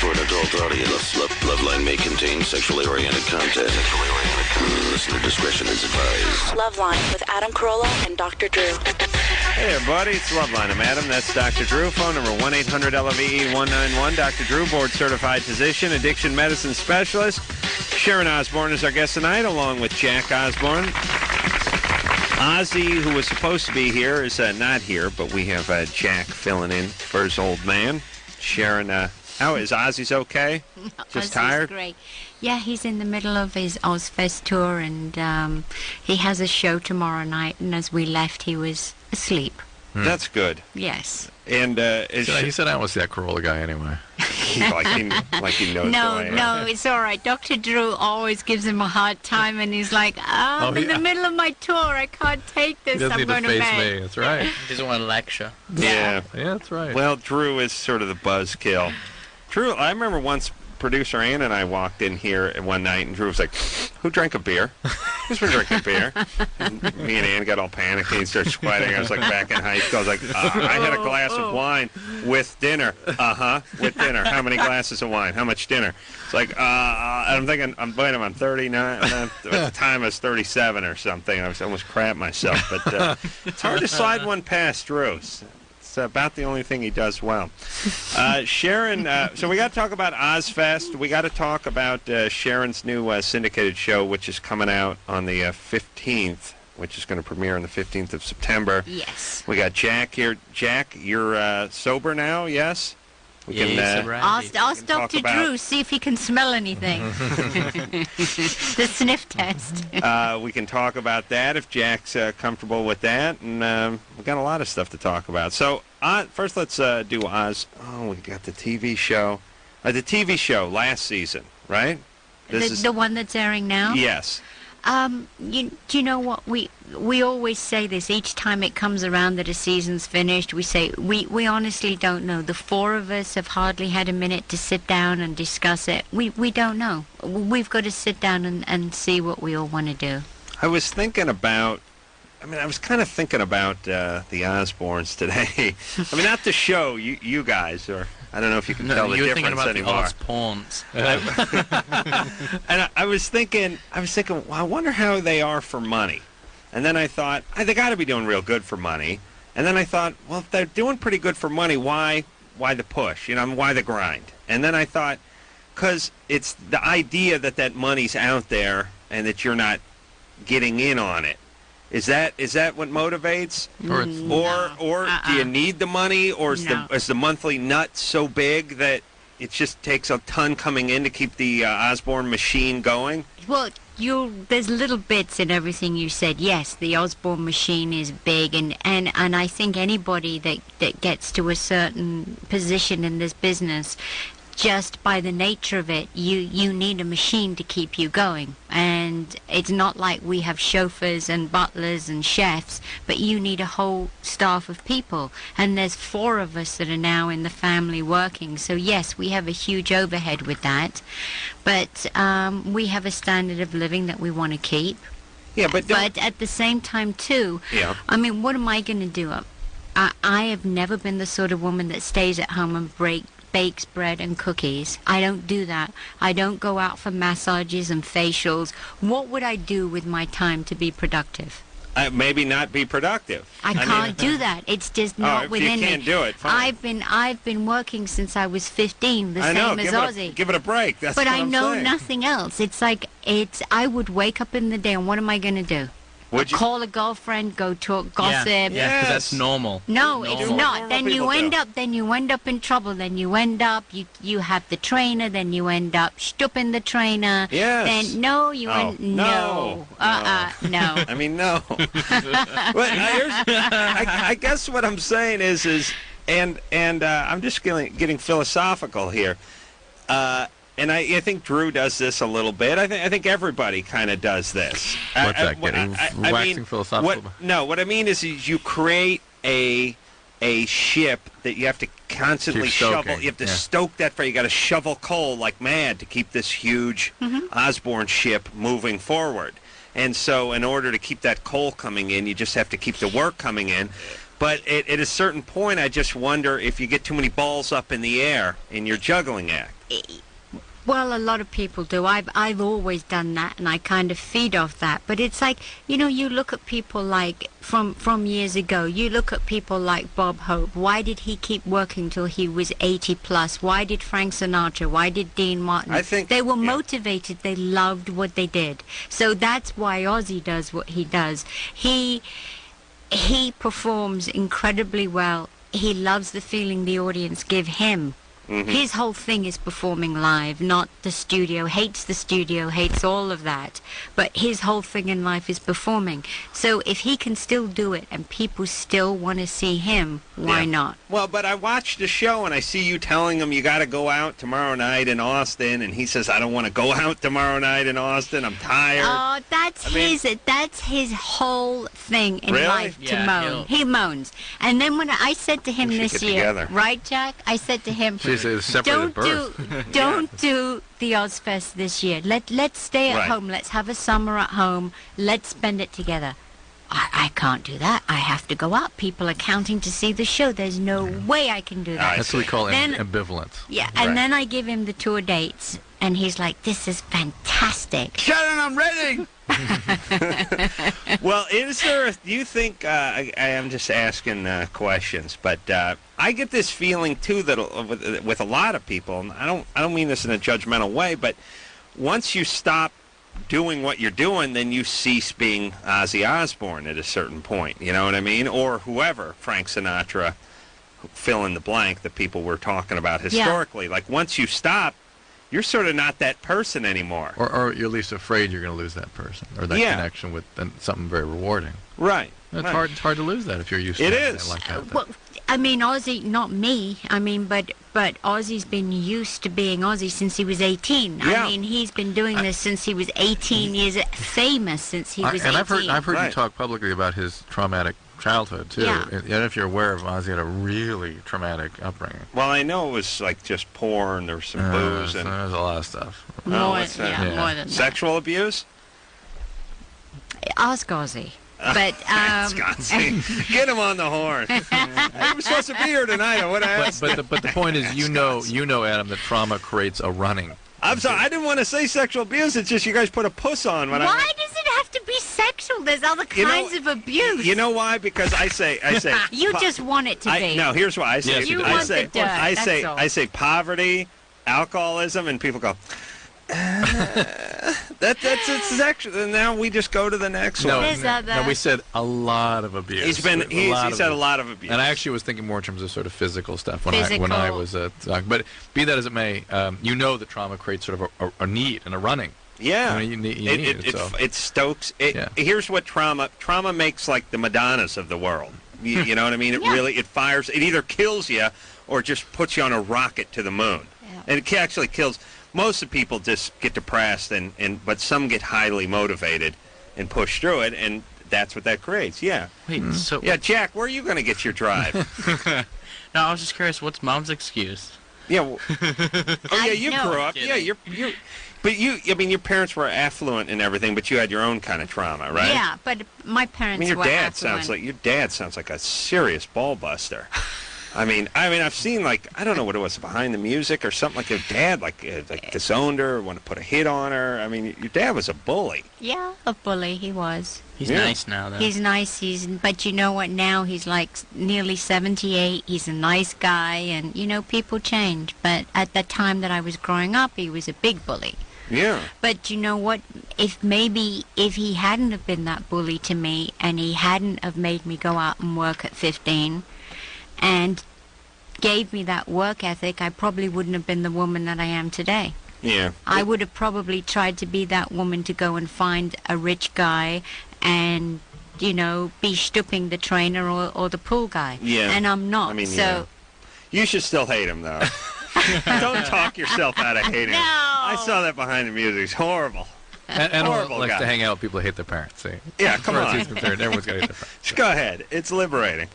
for an adult audience. Loveline may contain sexually oriented content. Listener discretion is advised. Loveline with Adam Carolla and Dr. Drew. Hey, everybody. It's Loveline. I'm Adam. That's Dr. Drew. Phone number 1-800-LOVE-191. Dr. Drew, board-certified physician, addiction medicine specialist. Sharon Osbourne is our guest tonight, along with Jack Osbourne. Ozzy, who was supposed to be here, is not here, but we have Jack filling in for his old man. Sharon, how is Ozzy's okay? Just Ozzy's tired? Great. Yeah, he's in the middle of his Ozfest tour, and he has a show tomorrow night, and as we left, he was asleep. That's good. Yes. And he said I was that Carolla guy anyway. like he knows the way. No, it's all right. Dr. Drew always gives him a hard time, and he's like, I'm in the middle of my tour. I can't take this. He doesn't I'm need going to to face bed. me. That's right. He doesn't want to lecture. Yeah, that's right. Well, Drew is sort of the buzzkill. Drew, I remember once producer Ann and I walked in here one night, and Drew was like, who drank a beer? Who's been drinking beer? And me and Ann got all panicky and started sweating. I was like back in high school. I was like, I had a glass of wine with dinner. With dinner. How many glasses of wine? How much dinner? It's like, I'm thinking, I'm 39. At the time I was 37 or something. I was almost crap myself. But it's hard to slide one past Drew. It's about the only thing he does well. Sharon, so we got to talk about Ozfest. We got to talk about Sharon's new syndicated show, which is coming out on the 15th, which is going to premiere on the 15th of September. Yes. We got Jack here. Jack, you're sober now, yes? We can, ask Dr. Drew, see if he can smell anything. The sniff test. We can talk about that if Jack's comfortable with that, and we've got a lot of stuff to talk about. So first let's do Oz. Oh, we got the TV show. The TV show last season, right? The one that's airing now? Yes. Do you know what? We always say this each time it comes around that a season's finished. We say we honestly don't know. The four of us have hardly had a minute to sit down and discuss it. We don't know. We've got to sit down and see what we all want to do. I was thinking about. I was kind of thinking about the Osbournes today. Not the show. You guys are. I don't know if you can tell the difference anymore. You're thinking about the Osbournes. And I was thinking, well, I wonder how they are for money. And then I thought, they got to be doing real good for money. And then I thought, well, if they're doing pretty good for money, why the push? Why the grind? And then I thought, because it's the idea that money's out there and that you're not getting in on it. Is that what motivates? Or do you need the money, or is the monthly nut so big that it just takes a ton coming in to keep the Osbourne machine going? Well, there's little bits in everything you said. Yes, the Osbourne machine is big, and I think anybody that gets to a certain position in this business, just by the nature of it, you need a machine to keep you going. And it's not like we have chauffeurs and butlers and chefs, but you need a whole staff of people. And there's four of us that are now in the family working. So yes, we have a huge overhead with that. But we have a standard of living that we want to keep. Yeah, but at the same time, too, what am I going to do? I have never been the sort of woman that stays at home and bakes bread and cookies. I don't do that. I don't go out for massages and facials. What would I do with my time to be productive? Maybe not be productive. I can't do that. It's just not within me. You can't do it, fine. I've been working since I was 15, same as Ozzy. Give it a break. That's what I'm saying. But I know nothing else. I would wake up in the day, and what am I going to do? Call a girlfriend, go talk gossip. Yeah, because that's normal. No, it's not. Then you end up in trouble. Then you end up, you have the trainer. Then you end up stooping the trainer. Yes. Then no. No. No. But I guess what I'm saying is, and I'm just getting philosophical here. And I think Drew does this a little bit. I think everybody kind of does this. What's that getting? Waxing philosophical? What I mean is you create a ship that you have to constantly shovel. You have to stoke that fire. You got to shovel coal like mad to keep this huge Osbourne ship moving forward. And so in order to keep that coal coming in, you just have to keep the work coming in. But at a certain point, I just wonder if you get too many balls up in the air in your juggling act. Well, a lot of people do. I've always done that, and I kind of feed off that. But it's like, you look at people like from years ago. You look at people like Bob Hope. Why did he keep working till he was 80 plus? Why did Frank Sinatra? Why did Dean Martin? I think they were motivated. They loved what they did. So that's why Ozzy does what he does. He performs incredibly well. He loves the feeling the audience give him. Mm-hmm. His whole thing is performing live, not the studio. Hates the studio, hates all of that. But his whole thing in life is performing. So if he can still do it and people still want to see him, why not? Well, but I watched the show and I see you telling him you got to go out tomorrow night in Austin, and he says, I don't want to go out tomorrow night in Austin. I'm tired. Oh, that's his whole thing in life, to moan. He moans. And then when I said to him this year, right, Jack? I said to him, don't do the Ozfest this year. Let's stay at home. Let's have a summer at home. Let's spend it together. I can't do that. I have to go out. People are counting to see the show. There's no way I can do that. That's what we call ambivalence. Yeah, and then I give him the tour dates, and he's like, this is fantastic. Sharon, I'm ready! Well, do you think, I am just asking questions, but I get this feeling, too, that with a lot of people, and I don't mean this in a judgmental way, but once you stop doing what you're doing, then you cease being Ozzy Osbourne at a certain point, you know what I mean? Or whoever, Frank Sinatra, fill in the blank that people were talking about historically. Like, once you stop, you're sort of not that person anymore. Or you're at least afraid you're going to lose that person, or that connection with something very rewarding. Right. It's hard to lose that if you're used to it like that. Well, I mean, Ozzy, not me. I mean, but Ozzy's been used to being Ozzy since he was 18. Yeah. I mean, he's been doing this since he was 18 years, famous since he was 18. And I've heard you talk publicly about his traumatic childhood, too. Yeah. And if you're aware of Ozzy had a really traumatic upbringing. Well, I know it was like just porn, there was some booze. And there's a lot of stuff. More than that. Sexual abuse? Ask Ozzy. But get him on the horn. He was supposed to be here tonight. I would have asked. But the point is, you know, Adam, that trauma creates a running. I'm sorry, I didn't want to say sexual abuse. It's just you guys put a puss on. Why does it have to be sexual? There's other kinds of abuse. You know why? Because I say. You just want it to be. No, here's why I say. Yes, you want the dirt, I say poverty, alcoholism, and people go. That's actually. And now we just go to the next one. No, we said a lot of abuse. He's said a lot of abuse. And I actually was thinking more in terms of sort of physical stuff when I was but be that as it may, you know that trauma creates sort of a need and a running. Yeah, you need it. It stokes. Here's what trauma makes, like the Madonnas of the world. You know what I mean? It fires. It either kills you or just puts you on a rocket to the moon. Yeah. And it actually kills. Most of the people just get depressed, but some get highly motivated and push through it, and that's what that creates. Yeah. Wait, Jack, where are you going to get your drive? No, I was just curious. What's Mom's excuse? Yeah. You grew up. Yeah, you're. But I mean, your parents were affluent and everything, but you had your own kind of trauma, right? Yeah, but my parents were affluent. Your dad sounds like a serious ball buster. I mean, I've seen, like, I don't know what it was, behind the music or something, like your dad, like disowned her, or want to put a hit on her. I mean, your dad was a bully. Yeah, a bully, he was. He's nice now, though. He's nice, but you know what, now he's like nearly 78, he's a nice guy, and, people change. But at the time that I was growing up, he was a big bully. Yeah. But you know what, if he hadn't have been that bully to me, and he hadn't have made me go out and work at 15, and gave me that work ethic, I probably wouldn't have been the woman that I am today. Yeah. I would have probably tried to be that woman to go and find a rich guy and, be stooping the trainer or the pool guy. Yeah. And I'm not. I mean, so. Yeah. You should still hate him, though. Don't talk yourself out of hating him. I saw that behind the music. It's horrible. And horrible likes to hang out with people who hate their parents. See? Yeah, come on. He's concerned, everyone's got to hate their parents. Just go ahead. It's liberating.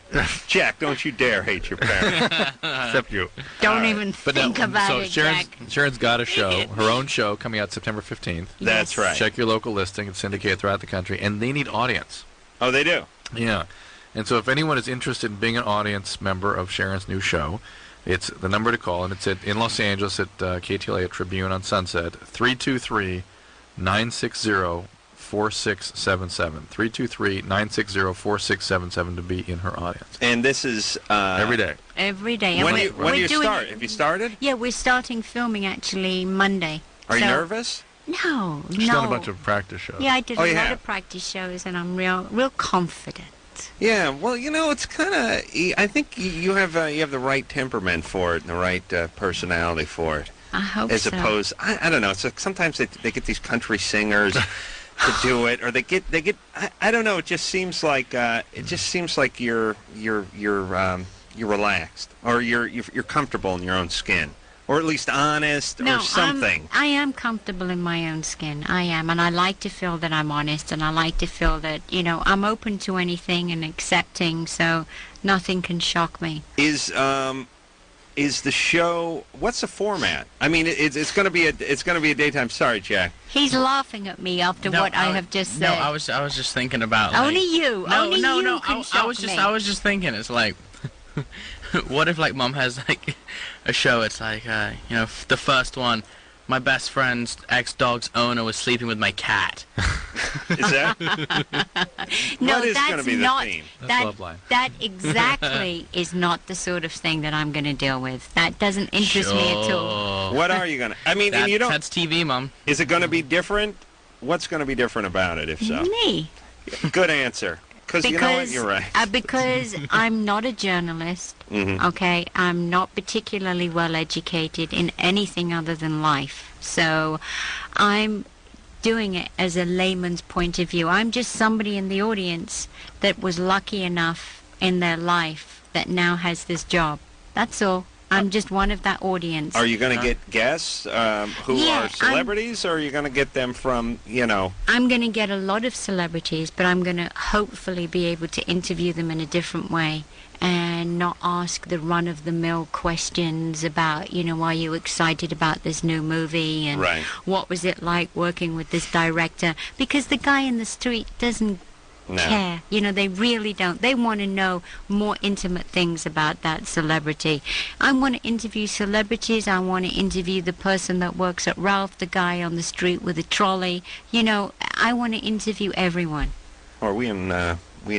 Jack, don't you dare hate your parents. Except you. Don't even think about it, Jack. Sharon's got a show, her own show, coming out September 15th. That's right. Check your local listing. It's syndicated throughout the country. And they need audience. Oh, they do? Yeah. And so if anyone is interested in being an audience member of Sharon's new show, it's the number to call, and it's in Los Angeles at KTLA at Tribune on Sunset, 323-960-4677. 323-960-4677 to be in her audience. And this is... every day. Every day. When do you start? Have you started? Yeah, we're starting filming actually Monday. Are you nervous? No, She's done a bunch of practice shows. Yeah, I did a lot of practice shows, and I'm real confident. Yeah, well, it's kind of. I think you have the right temperament for it and the right personality for it. I hope As so. opposed, I don't know. It's like sometimes they get these country singers to do it, or they get. I don't know. It just seems like you're relaxed, or you're comfortable in your own skin. Or at least honest, or something. I am comfortable in my own skin. I am, and I like to feel that I'm honest, and I like to feel that I'm open to anything and accepting. So nothing can shock me. Is the show? What's the format? I mean, it's going to be a daytime. Sorry, Jack. He's laughing at me after what I have just said. No, I was just thinking about. Only you. Only you can shock me. I was just thinking. It's like, what if Mom has a show? It's like the first one. My best friend's ex-dog's owner was sleeping with my cat. Is that? No, what is going to be the theme? That's Loveline. That exactly is not the sort of thing that I'm going to deal with. That doesn't interest me at all. What are you going to? I mean, and you don't. That's TV, Mom. Is it going to be different? What's going to be different about it, if so? Me. Good answer. Because you know what? You're right. Because I'm not a journalist, okay? I'm not particularly well educated in anything other than life. So I'm doing it as a layman's point of view. I'm just somebody in the audience that was lucky enough in their life that now has this job. That's all. I'm just one of that audience. Are you going to get guests who are celebrities, or are you going to get them from, I'm going to get a lot of celebrities, but I'm going to hopefully be able to interview them in a different way and not ask the run-of-the-mill questions about, are you excited about this new movie, and what was it like working with this director? Because the guy in the street doesn't care. They really don't. They want to know more intimate things about that celebrity. I want to interview celebrities. I want to interview the person that works at Ralph, the guy on the street with a trolley. I want to interview everyone. Are we in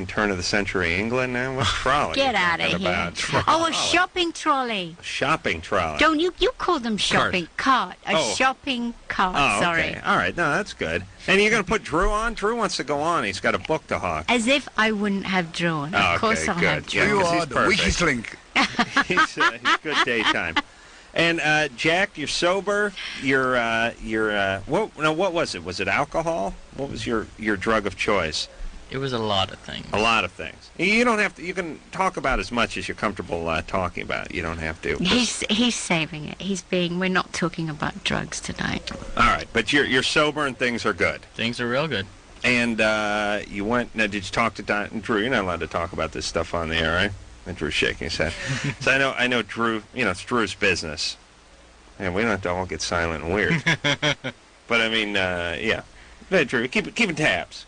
turn of the century England now? What's trolley? Get out of here. Oh, a shopping trolley. A shopping trolley. Don't you call them shopping cart. Shopping cart. Oh, sorry. Okay. All right. No, that's good. And you're going to put Drew on? Drew wants to go on. He's got a book to hawk. As if I wouldn't have Drew on. Of course I'll have Drew. Yeah, you are he's the perfect. weakest link. He's good daytime. And Jack, you're sober. What was it? Was it alcohol? What was your drug of choice? It was a lot of things. A lot of things. You don't have to. You can talk about as much as you're comfortable talking about. You don't have to. He's saving it. We're not talking about drugs tonight. All right, but you're sober and things are good. Things are real good. And you went. Now, did you talk to Drew? You're not allowed to talk about this stuff on the air, right? And Drew's shaking his head. So I know Drew. It's Drew's business, and we don't have to all get silent and weird. But I mean, yeah. Hey, Drew, keeping tabs,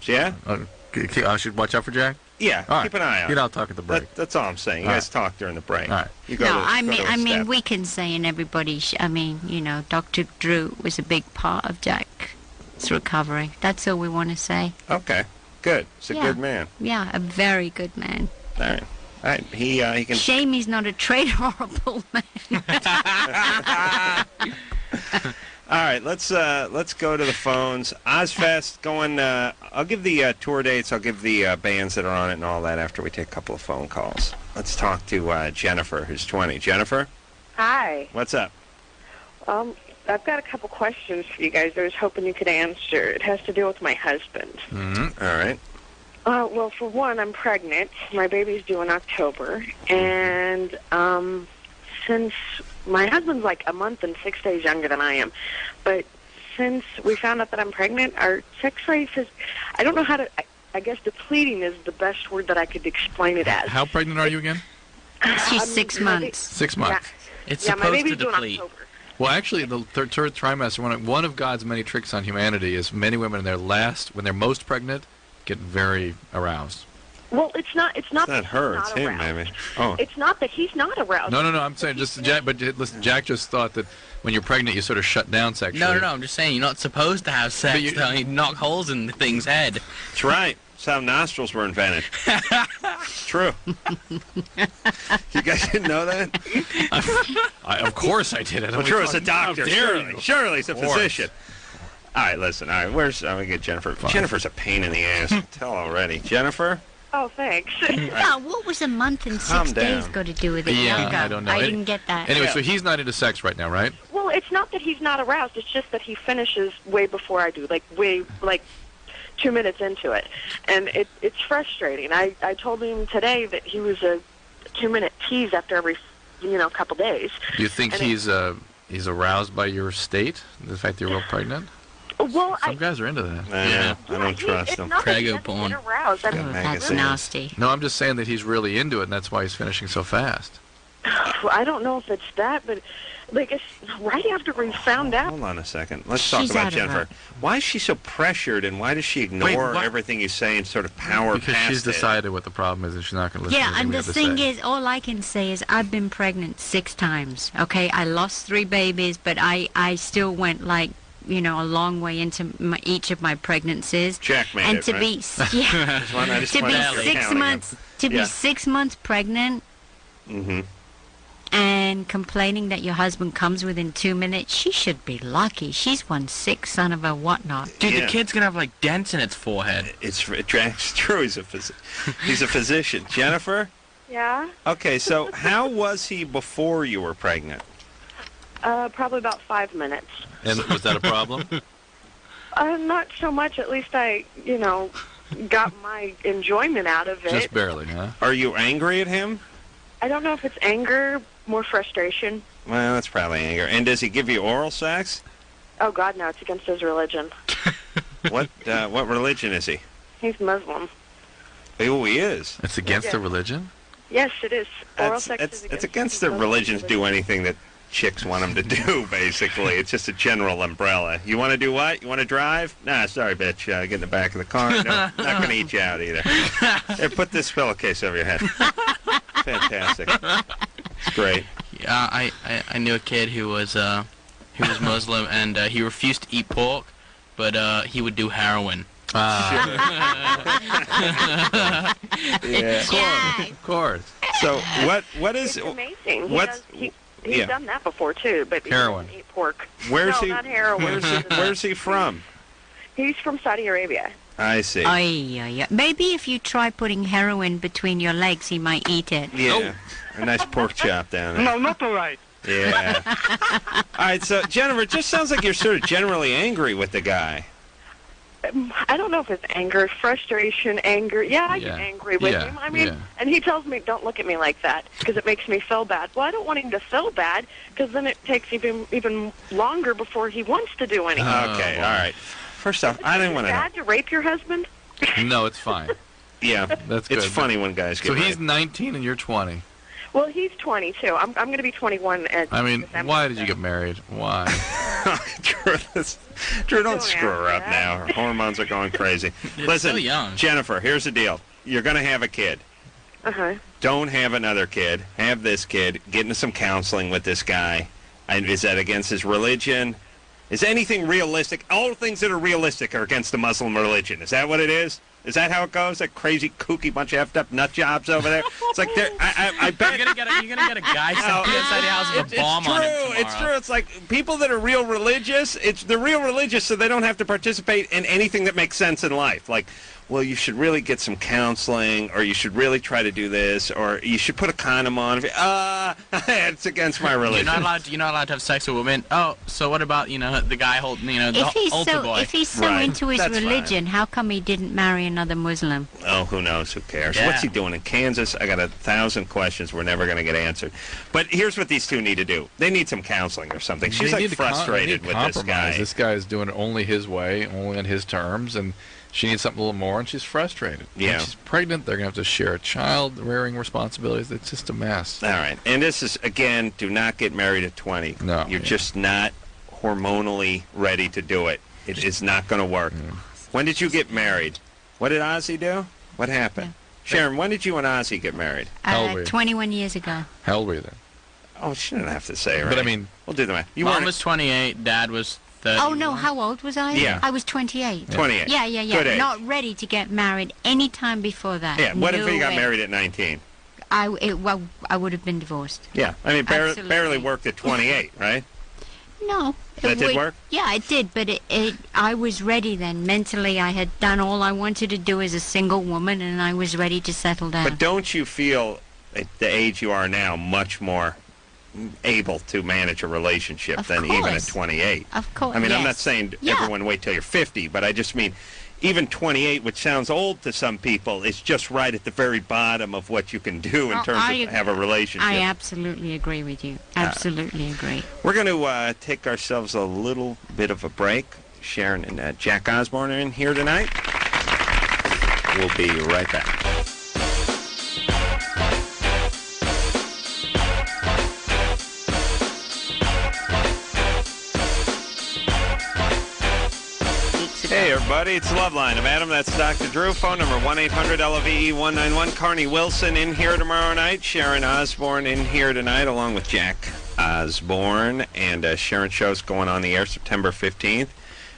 yeah? I should watch out for Jack? Yeah, all right. Keep an eye out. I'll talk at the break. That's all I'm saying. You guys talk during the break. All right. You go I mean, we can say, and everybody, Dr. Drew was a big part of Jack's recovery. That's all we want to say. Okay, good. He's a good man. Yeah, a very good man. All right. He can... Shame he's not a traitor or a bull man. All right, let's go to the phones. Ozfest going. I'll give the tour dates. I'll give the bands that are on it and all that after we take a couple of phone calls. Let's talk to Jennifer, who's 20. Jennifer? Hi. What's up? I've got a couple questions for you guys I was hoping you could answer. It has to do with my husband. Mm-hmm. All right. Well, for one, I'm pregnant. My baby's due in October. And since my husband's like a month and 6 days younger than I am, but since we found out that I'm pregnant, our sex life is, I don't know how to, I guess depleting is the best word that I could explain it as. How pregnant are you again? She's 6 months. 6 months. Yeah. It's supposed to deplete. Well, actually, the third trimester, one of God's many tricks on humanity is many women when they're most pregnant, get very aroused. Well, it's not It's that not her, he's it's not him, aroused. maybe. Oh. It's not that he's not aroused. No, I'm saying just Jack. But listen, Jack just thought that when you're pregnant, you sort of shut down sexually. No, I'm just saying you're not supposed to have sex. you- You knock holes in the thing's head. That's right. That's how nostrils were invented. True. You guys didn't know that? Of course I did it. Well, True, it's a doctor. Surely. Surely it's a Of course. physician. All right, listen. All right, I'm going to get Jennifer. Jennifer's a pain in the ass. Tell already. Jennifer? Oh, thanks. Now, what was a month and Calm 6 days down. got to do with it? Yeah, Younger? I don't know. I didn't get that. Anyway, so he's not into sex right now, right? Well, it's not that he's not aroused. It's just that he finishes way before I do, like 2 minutes into it, and it's frustrating. I told him today that he was a 2-minute tease after every couple days. Do you think And he's aroused by your state, the fact that you're real pregnant? Well, Some guys are into that. I don't trust it's him. not that he Prego doesn't porn. get aroused. I Oh, mean, that's magazine. nasty. No, I'm just saying that he's really into it, and that's why he's finishing so fast. I don't know if it's that, but it's right after we found out. Hold on a second. Let's talk She's about out of Jennifer. it. Why is she so pressured, and why does she ignore what? everything you say and sort of power Because past she's it? decided what the problem is, and she's not going to listen to Yeah, anything and we the have to thing say. is, all I can say is I've been pregnant 6 times. Okay, I lost 3 babies, but I still went a long way into each of my pregnancies. Jack made and it, to right? be yeah, I just to be wanted to 6 count months to Yeah. be 6 months pregnant Mm-hmm. and complaining that your husband comes within 2 minutes, she should be lucky. She's one sick son of a whatnot. Dude, Yeah. the kid's gonna have dents in its forehead. It's true. He's a physician. Jennifer? Yeah, Okay, so how was he before you were pregnant? probably about 5 minutes. And was that a problem? Not so much. At least I, got my enjoyment out of it. Just barely, huh? Are you angry at him? I don't know if it's anger, more frustration. Well, that's probably anger. And does he give you oral sex? Oh God, no! It's against his religion. What religion is he? He's Muslim. Oh, he is. It's against Yeah. the religion? Yes, it is. Oral sex is It's against the religions do anything that chicks want them to do, basically. It's just a general umbrella. You want to do what? You want to drive? Nah, sorry, bitch. Get in the back of the car. No, not going to eat you out either. Here, put this pillowcase over your head. Fantastic. It's great. Yeah, I knew a kid who was Muslim and he refused to eat pork, but he would do heroin. Yeah. Jack. Of course. So what is... It's amazing. What's... He's yeah. done that before too, but he Heroin. doesn't eat pork. Where's no, he? not heroin. Where's he from? He's from Saudi Arabia. I see. Ay. Maybe if you try putting heroin between your legs, he might eat it. Yeah. A nice pork chop down there. No, not all right. Yeah. All right, so Jennifer, it just sounds like you're sort of generally angry with the guy. I don't know if it's anger, frustration, anger. Yeah, I get Yeah. angry with Yeah, him. I mean, yeah. and he tells me, don't look at me like that because it makes me feel bad. Well, I don't want him to feel bad because then it takes even longer before he wants to do anything. Okay, all right. First off, I didn't want to know. Bad to rape your husband? No, it's fine. Yeah, That's it's good. funny when guys get So he's raped. 19 and you're 20. Well, he's 22. I'm going to be 21 at I mean, December. why did you get married? Why? Drew, don't screw her up now. Her hormones are going crazy. Listen, so young. Jennifer, here's the deal. You're going to have a kid. Uh-huh. Don't have another kid. Have this kid. Get into some counseling with this guy. And is that against his religion? Is anything realistic? All things that are realistic are against the Muslim religion. Is that what it is? Is that how it goes? That crazy, kooky bunch of effed up nut jobs over there? It's like, I bet... You're gonna get a guy sent inside the house with a bomb on him tomorrow. It's true. It's like people that are real religious, they're real religious so they don't have to participate in anything that makes sense in life. Like, well, you should really get some counseling, or you should really try to do this, or you should put a condom on. It's against my religion. You're not allowed to have sex with women. Oh, so what about the guy holding the altar boy? If he's so Right, into his that's religion, how come he didn't marry another Muslim? Oh, who knows? Who cares? Yeah. What's he doing in Kansas? I got 1,000 questions we're never going to get answered. But here's what these two need to do. They need some counseling or something. She's They like need to frustrated with this compromise. guy. This guy is doing it only his way, only on his terms, and she needs something a little more, and she's frustrated. Yeah. When she's pregnant, they're going to have to share a child-rearing responsibilities. It's just a mess. All right. And this is, again, do not get married at 20. No. You're just not hormonally ready to do it. It is not going to work. When did you get married? What did Ozzy do? What happened? Sharon, when did you and Ozzy get married? How old were you? 21 years ago. How old were you then? Oh, she didn't have to say, right? But I mean, we'll do the math. You Mom weren't was 28, Dad was 30. Oh, no, how old was I? Yeah. I was 28. 28. Yeah. Good age. Not ready to get married any time before that. Yeah. What if No you got way. married at 19? I would have been divorced. Yeah. I mean, Absolutely. barely worked at 28, right? No. That did work? Yeah, it did, but I was ready then. Mentally, I had done all I wanted to do as a single woman, and I was ready to settle down. But don't you feel, at the age you are now, much more able to manage a relationship Of than even at course. 28? Of course, I mean, I'm yes. not saying Yeah. everyone wait till you're 50, but I just mean even 28, which sounds old to some people, is just right at the very bottom of what you can do in Oh, terms of have a relationship. I absolutely agree with you. Absolutely agree. We're going to take ourselves a little bit of a break. Sharon and Jack Osbourne are in here tonight. We'll be right back. Hey, everybody, it's Loveline. I'm Adam, that's Dr. Drew. Phone number 1-800-LOVE-191. Carney Wilson in here tomorrow night. Sharon Osbourne in here tonight, along with Jack Osbourne. And Sharon's show's going on the air September 15th.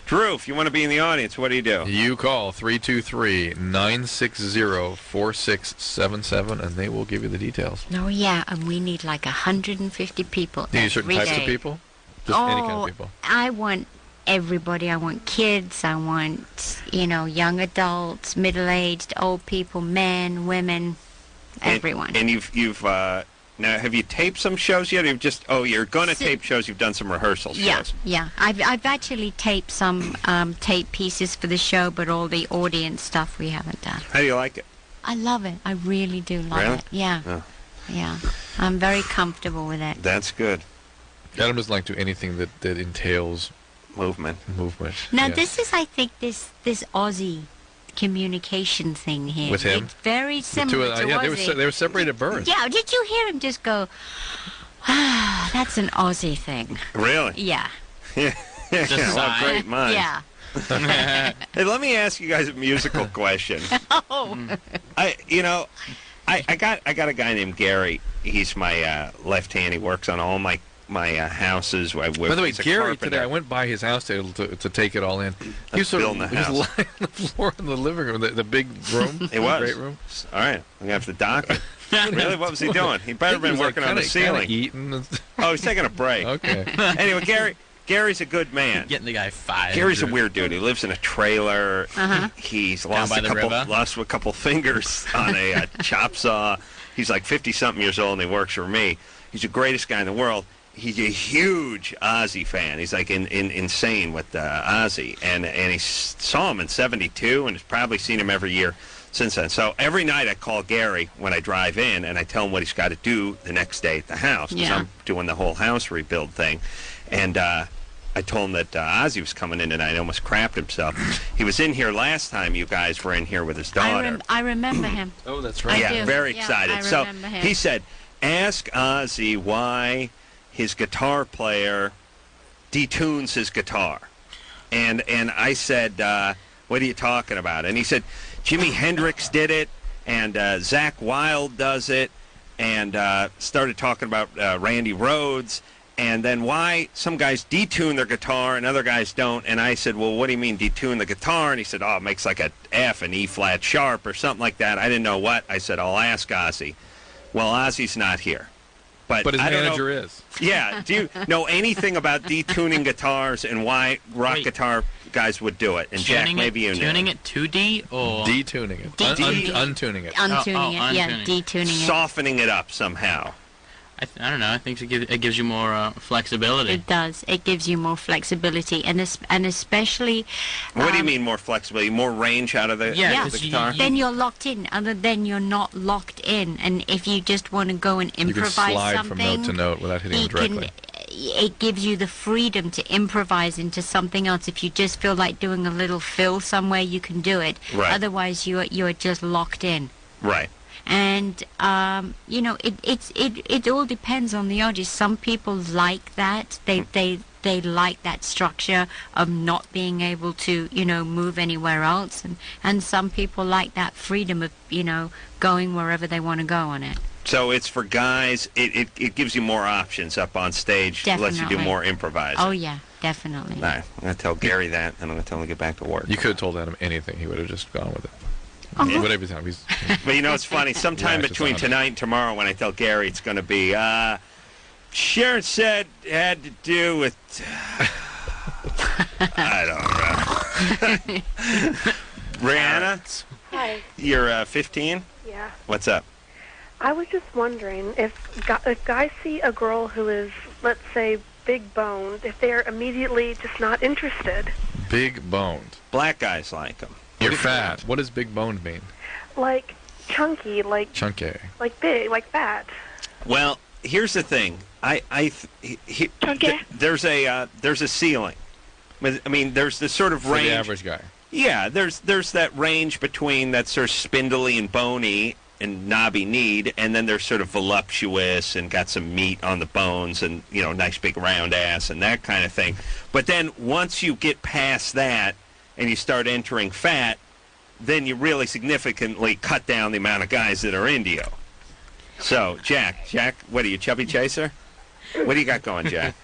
Drew, if you want to be in the audience, what do you do? You call 323-960-4677, and they will give you the details. Oh, yeah, and we need like 150 people Do you need certain every types of day. people? Just any kind of people? I want everybody. I want kids. I want, young adults, middle-aged, old people, men, women, everyone. And you've now, have you taped some shows yet? Or you've just you're going to tape shows. You've done some rehearsal shows. Yeah. I've actually taped some tape pieces for the show, but all the audience stuff we haven't done. How do you like it? I love it. I really do love Really? it. Yeah. Oh. Yeah. I'm very comfortable with it. That's good. Adam doesn't like to do anything that entails Movement. movement. Now, Yeah. this is, I think, this Aussie communication thing here. With him? It's very The similar to yeah, Aussie. they were separated at birth. Yeah, did you hear him just go, that's an Aussie thing? Really? Yeah. Yeah. Just Well, sigh. great minds. Yeah. Hey, let me ask you guys a musical question. Oh. I got a guy named Gary. He's my left hand. He works on all my houses. By the way, he's a Gary carpenter. today, I went by his house to take it all in. He was building the he was house. lying on the floor in the living room, the big room. It was. Great room. All right, I'm gonna have to dock him. Really? What was he doing? He better have been working on the ceiling. Eating. Oh, he's taking a break. Okay. Anyway, Gary's a good man. Getting the guy fired. Gary's a weird dude. He lives in a trailer. Uh-huh. He's Down lost by a the couple river? fingers on a chop saw. He's like 50-something years old, and he works for me. He's the greatest guy in the world. He's a huge Ozzy fan. He's like insane with Ozzy, and he saw him in '72, and has probably seen him every year since then. So every night I call Gary when I drive in, and I tell him what he's got to do the next day at the house, because Yeah. I'm doing the whole house rebuild thing. And I told him that Ozzy was coming in tonight. I almost crapped himself. He was in here last time you guys were in here with his daughter. I remember him. Oh, that's I Yeah, do. very Yeah, excited. I So remember him. he said, ask Ozzy why his guitar player detunes his guitar. And I said, what are you talking about? And he said, Jimi Hendrix did it, and Zakk Wylde does it, and started talking about Randy Rhoads, and then why some guys detune their guitar and other guys don't. And I said, well, what do you mean detune the guitar? And he said, it makes like a F, an E flat sharp or something like that. I didn't know what. I said, I'll ask Ozzy. Well, Ozzy's not here. But his I don't manager know, is. Yeah. Do you know anything about detuning guitars and why rock Wait. guitar guys would do it? And Jack, Tuning maybe you tuning know. it 2D or Detuning it. Untuning it. Untuning it, yeah, untuning. detuning it. Softening it up somehow. I don't know. I think it gives you more flexibility. It does. It gives you more flexibility, and especially. What do you mean more flexibility? More range out of the, Yeah, out of the 'cause you- guitar? Then you're locked in. Other than you're not locked in, and if you just want to go and You can improvise slide something, from note to note without hitting you them directly. it gives you the freedom to improvise into something else. If you just feel like doing a little fill somewhere, you can do it. Right. Otherwise, you're just locked in. Right. And it all depends on the artist. Some people like that. They they like that structure of not being able to, move anywhere else. And some people like that freedom of, going wherever they want to go on it. So it's for guys. It gives you more options up on stage. Definitely. Lets you do more improvising. Oh, yeah, definitely. All right. I'm going to tell Gary that, and I'm going to tell him to get back to work. You could have told Adam anything. He would have just gone with it. Yeah. Whatever time he's. But it's funny. Sometime Yeah, between it's on. tonight and tomorrow, when I tell Gary, it's going to be. Sharon said it had to do with. I don't know. Brianna, Hi. you're 15. Yeah. What's up? I was just wondering if guys see a girl who is, let's say, big boned, if they're immediately just not interested. Big boned. Black guys like them. You're fat. What does big boned mean? Like chunky, like Chunky. like big, like fat. Well, here's the thing. There's a ceiling. I mean, there's this sort of For range. the average guy. Yeah, there's that range between that sort of spindly and bony and knobby kneed, and then they're sort of voluptuous and got some meat on the bones and, nice big round ass and that kind of thing. But then once you get past that and you start entering fat, then you really significantly cut down the amount of guys that are into you. So, Jack, what are you, chubby chaser? What do you got going, Jack?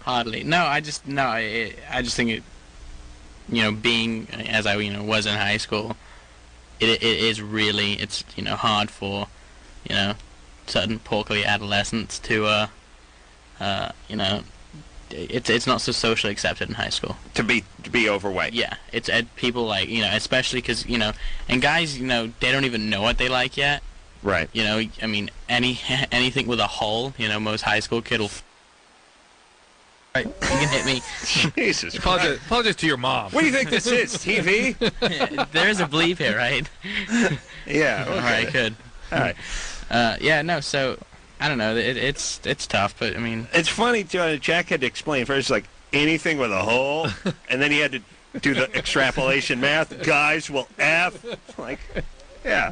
Hardly. No, I just think it, being as I was in high school, it is really, it's hard for certain portly adolescents to it's not so socially accepted in high school to be overweight. Yeah, it's people like especially because and guys they don't even know what they like yet. Right. I mean anything with a hole, most high school kid will. Right, you can hit me. Jesus Christ. Apologize to your mom. What do you think this is, TV? There is a bleep here, right? Yeah. Okay. All right, good. All right. Yeah, no, so, I don't know, it's tough, but, I mean... It's funny, Jack had to explain first, like, anything with a hole, and then he had to do the extrapolation math. Guys will F. Like, yeah.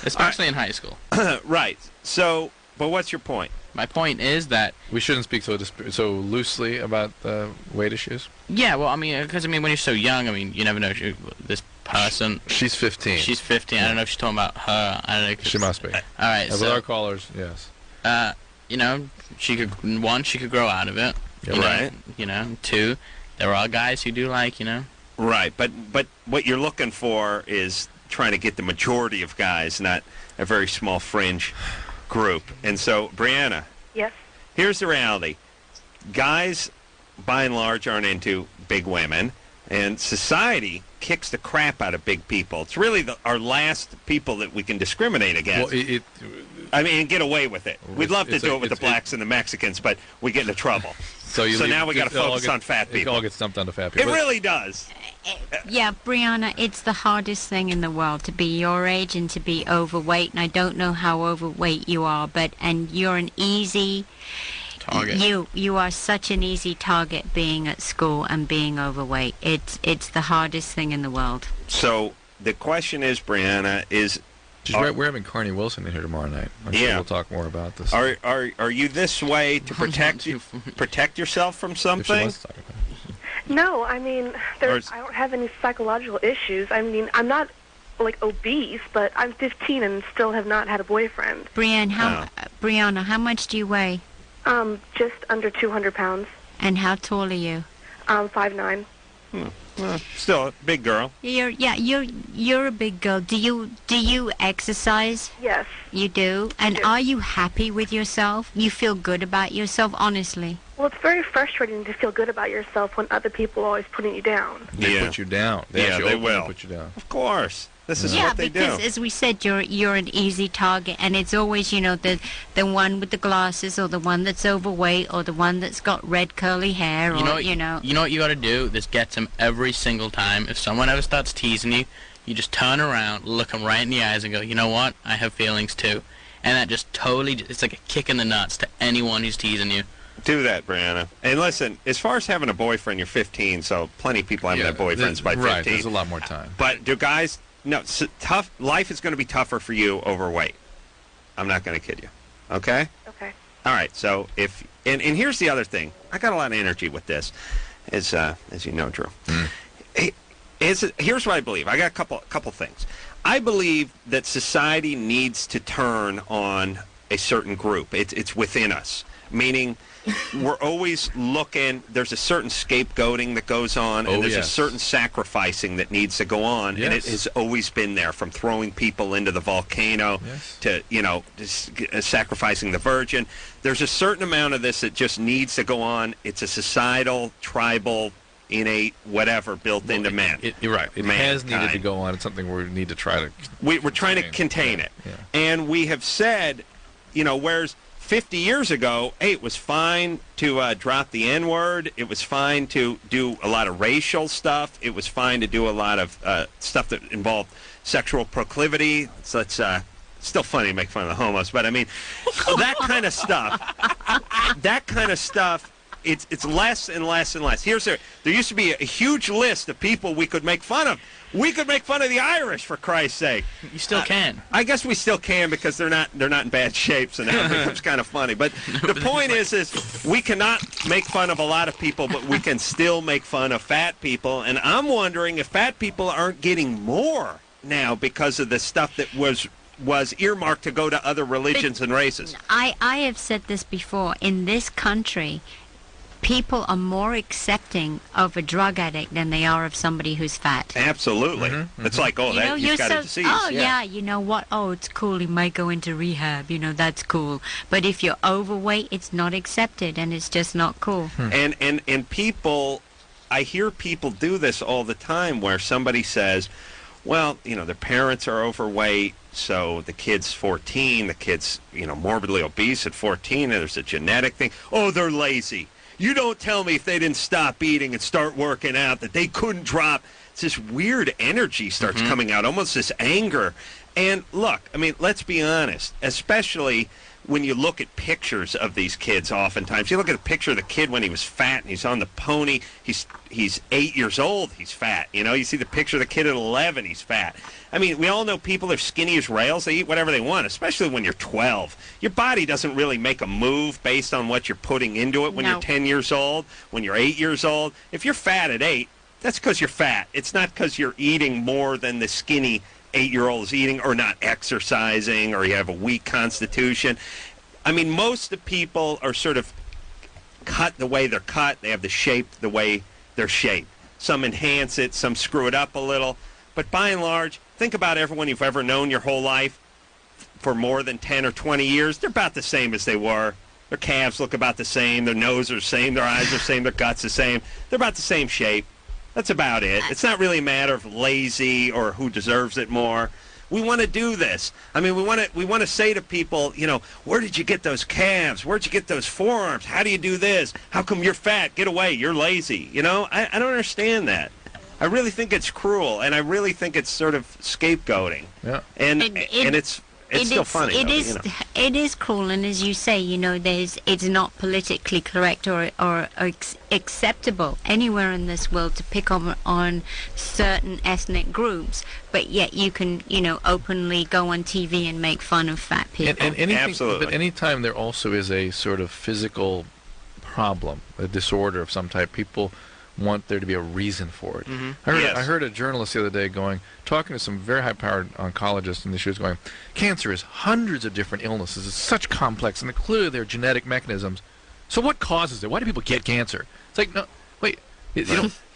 Especially in high school. Right. So, but what's your point? My point is that... We shouldn't speak so loosely about weight issues. Yeah, well, because when you're so young, you never know this person... She's 15. She's 15. I don't know if she's talking about her. I don't know. She must be. All right, With our callers, yes. She could grow out of it. Yeah, right. Two, there are guys who do like, Right, but what you're looking for is trying to get the majority of guys, not a very small fringe group. And so, Brianna. Yes. Here's the reality. Guys, by and large, aren't into big women, and society kicks the crap out of big people. It's really our last people that we can discriminate against. Well, and get away with it. We'd love to do it with the blacks and the Mexicans, but we get into trouble. So now we got to focus on fat people. It all gets dumped onto fat people. It really does. Yeah, Brianna, it's the hardest thing in the world to be your age and to be overweight. And I don't know how overweight you are, and you're an easy target. You are such an easy target being at school and being overweight. It's the hardest thing in the world. So the question is, Brianna, we're having Carney Wilson in here tomorrow night. I'm sure we'll talk more about this. Are you this way to protect yourself from something? If she wants to talk about it. No, I don't have any psychological issues. I'm not obese, but I'm 15 and still have not had a boyfriend. Brianna, how much do you weigh? Just under 200 pounds. And how tall are you? 5'9". Well, still a big girl. You're a big girl. Do you exercise? Yes. You do? And are you happy with yourself? You feel good about yourself, honestly? Well, it's very frustrating to feel good about yourself when other people are always putting you down. They put you down. They will put you down. Of course. This is what they do. Yeah, because as we said, you're an easy target, and it's always, the one with the glasses, or the one that's overweight, or the one that's got red curly hair, You know what you got to do? This gets them every single time. If someone ever starts teasing you, you just turn around, look them right in the eyes, and go, you know what? I have feelings too. And that just it's like a kick in the nuts to anyone who's teasing you. Do that, Brianna. And listen, as far as having a boyfriend, you're 15, so plenty of people haven't had boyfriends by 15. Right, there's a lot more time. But do guys... No, life is going to be tougher for you overweight. I'm not going to kid you. Okay? Okay. All right, so and here's the other thing. I got a lot of energy with this, as you know, Drew. Here's what I believe. I got a couple things. I believe that society needs to turn on a certain group. It's within us, meaning we're always looking. There's a certain scapegoating that goes on, and there's a certain sacrificing that needs to go on, and it has always been there, from throwing people into the volcano to sacrificing the Virgin. There's a certain amount of this that just needs to go on. It's a societal, tribal, innate, whatever, built into man. You're right. It has needed to go on. It's something we need to try to. We're trying to contain it, and we have said, whereas 50 years ago, hey, it was fine to drop the N-word. It was fine to do a lot of racial stuff. It was fine to do a lot of stuff that involved sexual proclivity. So it's still funny to make fun of the homos, but I mean, that kind of stuff. It's less and less and less. There used to be a huge list of people we could make fun of. We could make fun of the Irish, for Christ's sake. You still can. I guess we still can, because they're not in bad shape, so now it becomes kind of funny. But the point is we cannot make fun of a lot of people, but we can still make fun of fat people. And I'm wondering if fat people aren't getting more now because of the stuff that was earmarked to go to other religions and races. I have said this before. In this country, people are more accepting of a drug addict than they are of somebody who's fat. Absolutely. It's like, he's got a disease. Oh, yeah, you know what? Oh, it's cool. He might go into rehab. That's cool. But if you're overweight, it's not accepted, and it's just not cool. And people, I hear people do this all the time, where somebody says, well, their parents are overweight, so the kid's 14, the kid's, morbidly obese at 14, and there's a genetic thing. Oh, they're lazy. You don't tell me if they didn't stop eating and start working out that they couldn't drop. It's this weird energy starts coming out, almost this anger. And look, I mean, let's be honest, especially when you look at pictures of these kids oftentimes. You look at a picture of the kid when he was fat and he's on the pony. He's 8 years old, he's fat. You see the picture of the kid at 11, he's fat. I mean, we all know people are skinny as rails. They eat whatever they want, especially when you're 12. Your body doesn't really make a move based on what you're putting into it when you're 10 years old, when you're 8 years old. If you're fat at 8, that's because you're fat. It's not because you're eating more than the skinny 8-year-old is eating, or not exercising, or you have a weak constitution. I mean, most of the people are sort of cut the way they're cut. They have the shape the way they're shaped. Some enhance it, some screw it up a little. But by and large, think about everyone you've ever known your whole life for more than 10 or 20 years. They're about the same as they were. Their calves look about the same. Their nose are the same. Their eyes are the same. Their guts the same. They're about the same shape. That's about it. It's not really a matter of lazy or who deserves it more. We want to do this. I mean, we want to say to people, where did you get those calves? Where'd you get those forearms? How do you do this? How come you're fat? Get away. You're lazy. I don't understand that. I really think it's cruel, and I really think it's sort of scapegoating. Yeah. And it's still funny. It is cruel, and as you say, it's not politically correct or acceptable anywhere in this world to pick on certain ethnic groups, but yet you can, openly go on TV and make fun of fat people. And anything, absolutely. But anytime there also is a sort of physical problem, a disorder of some type, people want there to be a reason for it. I heard a journalist the other day talking to some very high-powered oncologists, and she was going, cancer is hundreds of different illnesses. It's such complex, and clearly there are genetic mechanisms. So what causes it? Why do people get cancer? It's like, no, wait, you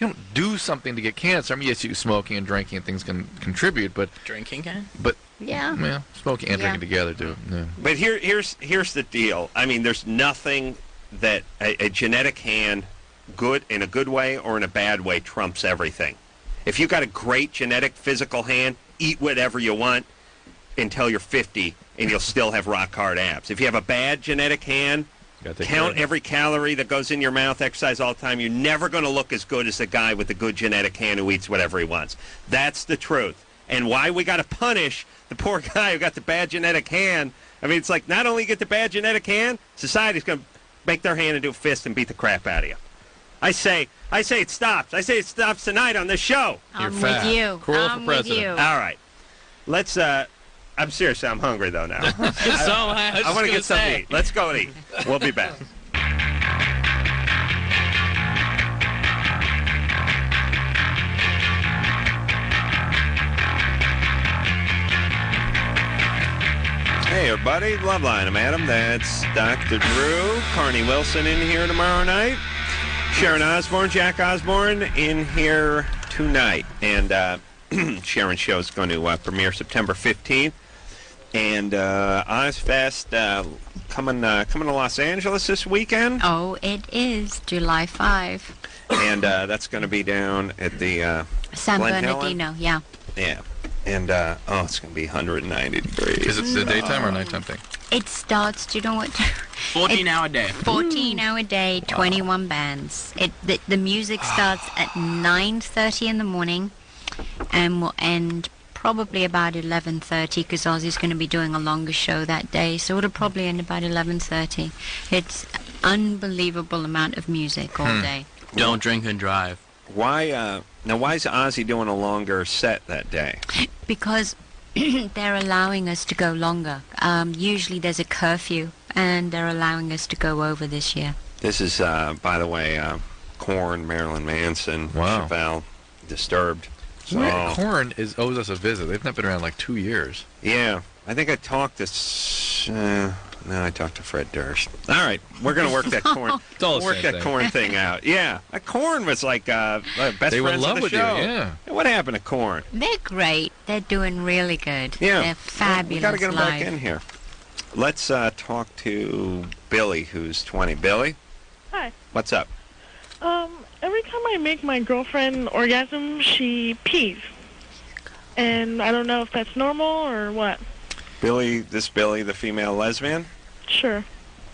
don't do something to get cancer. I mean, yes, smoking and drinking and things can contribute, but drinking can. But yeah, smoking and drinking together do. Yeah. But here's the deal. I mean, there's nothing that a genetic hand, good in a good way or in a bad way, trumps everything. If you got a great genetic physical hand, eat whatever you want until you're 50 and you'll still have rock hard abs. If you have a bad genetic hand, count every calorie that goes in your mouth, exercise all the time, you're never going to look as good as the guy with the good genetic hand who eats whatever he wants. That's the truth. And why we got to punish the poor guy who got the bad genetic hand. I mean, it's like, not only you get the bad genetic hand, society's going to make their hand into a fist and beat the crap out of you. I say it stops. I say it stops tonight on this show. I'm with you. Carolla for president. All right. Let's I'm serious. I'm hungry, though, now. I want to get something to eat. Let's go and eat. We'll be back. Hey, everybody. Loveline. I'm Adam. That's Dr. Drew. Carney Wilson in here tomorrow night. Sharon Osbourne, Jack Osbourne in here tonight. And Sharon's show is going to premiere September 15th. And Ozfest coming to Los Angeles this weekend. Oh, it is July 5. And that's going to be down at the San Glen Bernardino, Helen? yeah. Yeah. And, it's going to be 190 degrees. Is it the daytime or nighttime thing? It starts, do you know what? 14-hour day. 14-hour day, 21 bands. The music starts at 9:30 in the morning and will end probably about 11:30 because Ozzy's going to be doing a longer show that day. So it'll probably end about 11:30. It's unbelievable amount of music all day. Don't drink and drive. Why is Ozzy doing a longer set that day? Because they're allowing us to go longer. Usually there's a curfew, and they're allowing us to go over this year. This is, by the way, Korn, Marilyn Manson, Wow. Chevelle, Disturbed. So, Korn owes us a visit. They've not been around like 2 years. yeah, I think I talked to... No, I talked to Fred Durst. All right, we're going to work that Korn. Korn thing out. Yeah, Korn was like best They were in friends love of the with show. you, yeah. What happened to Korn? They're great. They're doing really good. Yeah, They're fabulous We got to get them live. back in here. Let's talk to Billy, who's 20. Billy, Hi. what's up? Every time I make my girlfriend orgasm, she pees. And I don't know if that's normal or what. Billy, the female lesbian? Sure.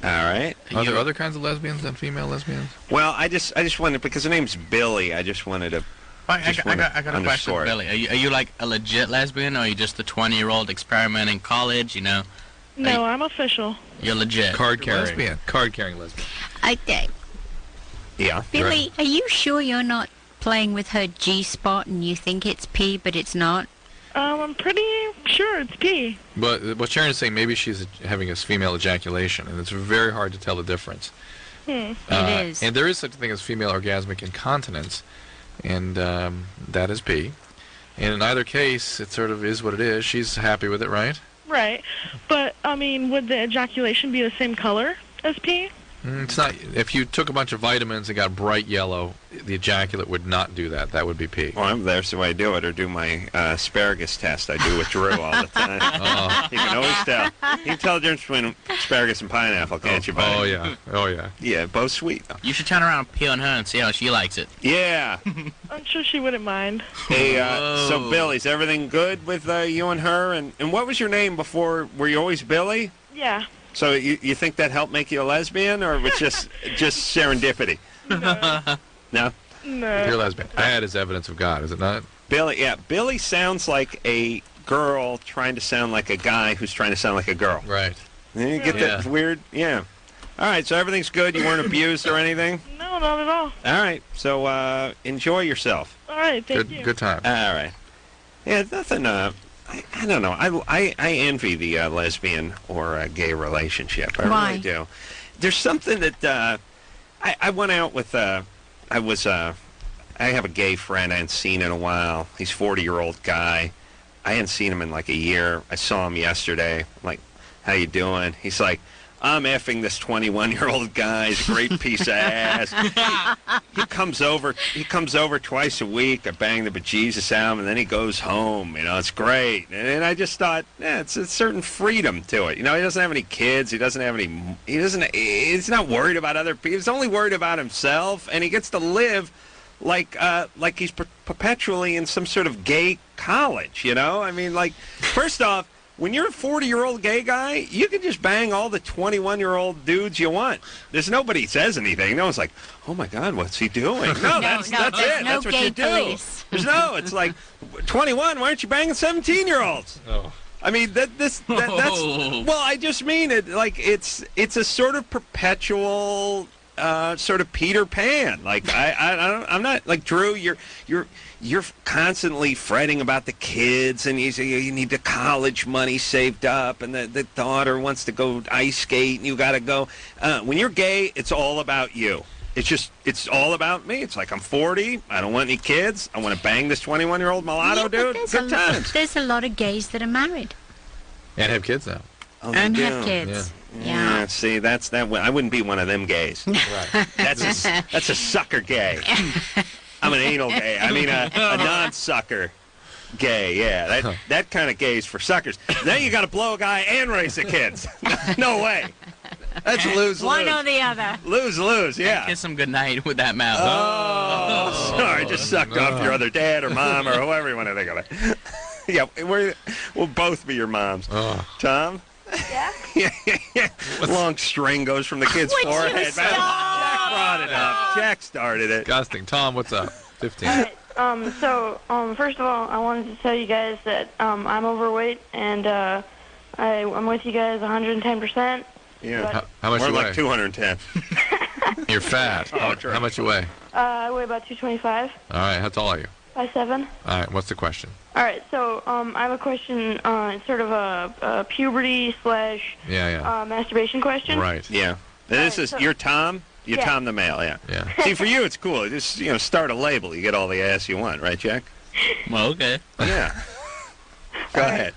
All right. Are there other kinds of lesbians than female lesbians? Well, I just wanted, because her name's Billy, I just wanted to I got a question, underscore it. Billy. Are you like a legit lesbian, or are you just a 20-year-old experiment in college, you know? No, I'm official. You're legit. Card-carrying lesbian. Yeah. Billy, are you sure you're not playing with her G-spot and you think it's P, but it's not? I'm pretty sure it's pee. But what Sharon is saying, maybe she's having a female ejaculation, and it's very hard to tell the difference. It is. And there is such a thing as female orgasmic incontinence, and that is pee. And in either case, it sort of is what it is. She's happy with it, right? Right. But, I mean, would the ejaculation be the same color as pee? It's not. If you took a bunch of vitamins and got bright yellow, the ejaculate would not do that. That would be pee. Well, that's the way I do it, or do my asparagus test I do with Drew all the time. You can always tell. You can tell the difference between asparagus and pineapple, can't you, buddy? Oh, yeah. Yeah, both sweet. You should turn around and pee on her and see how she likes it. Yeah. I'm sure she wouldn't mind. Hey, so Billy, is everything good with you and her? And what was your name before? Were you always Billy? Yeah. So you think that helped make you a lesbian, or was just serendipity? No? No. You're a lesbian. That is evidence of God, is it not? Billy, yeah. Billy sounds like a girl trying to sound like a guy who's trying to sound like a girl. Right. You get that weird? Yeah. All right, so everything's good? You weren't abused or anything? No, not at all. All right, so enjoy yourself. All right, thank you. Good time. All right. Yeah, nothing, I don't know. I envy the lesbian or gay relationship. I Why? really do. There's something that I went out with. I have a gay friend I hadn't seen in a while. He's a 40-year-old guy. I hadn't seen him in like a year. I saw him yesterday. I'm like, how you doing? He's like, I'm effing this 21-year-old guy. He's a great piece of ass. He comes over twice a week. I bang the bejesus out him, and then he goes home. You know, it's great. And I just thought, it's a certain freedom to it. You know, he doesn't have any kids. He's not worried about other people. He's only worried about himself, and he gets to live like he's perpetually in some sort of gay college, you know? I mean, like, first off, when you're a 40-year-old gay guy, you can just bang all the 21-year-old dudes you want. There's nobody says anything. No one's like, oh, my God, what's he doing? No, that's it. No That's what you do. police. It's like, 21, why aren't you banging 17-year-olds? Oh. I mean, that's well, I just mean it like it's a sort of perpetual sort of Peter Pan. Like I'm not like Drew. You're constantly fretting about the kids, and you say you need the college money saved up, and the daughter wants to go ice skate, and you got to go. When you're gay, it's all about you. It's all about me. It's like I'm 40. I don't want any kids. I want to bang this 21-year-old mulatto dude. Good times. There's a lot of gays that are married. And have kids now. Oh, And have kids. Yeah. See, that's that. I wouldn't be one of them gays. Right. That's a sucker gay. I'm an anal gay. I mean a non-sucker gay. Yeah, that kind of gay is for suckers. Then you got to blow a guy and raise the kids. No way. That's lose-lose. One or the other. Lose-lose. Yeah. Kiss him goodnight with that mouth. Oh, sorry, just sucked off your other dad or mom or whoever you want to think of it. Yeah, we'll both be your moms. Oh. Tom? Yeah? Yeah. Long string goes from the kid's forehead. Jack brought it up. Jack started it. Disgusting. Tom, what's up? 15. All right. First of all, I wanted to tell you guys that I'm overweight, and I'm with you guys 110%. Yeah. How much More you weigh? like 210. You're fat. How much you weigh? I weigh about 225. All right. How tall are you? 5'7". All right. What's the question? All right, so I have a question. It's sort of a puberty / masturbation question. Right. Yeah. This is you're Tom. You're Yeah. Tom the male. Yeah. Yeah. See, for you, it's cool. You just start a label. You get all the ass you want, right, Jack? Well, okay. Yeah. Go ahead.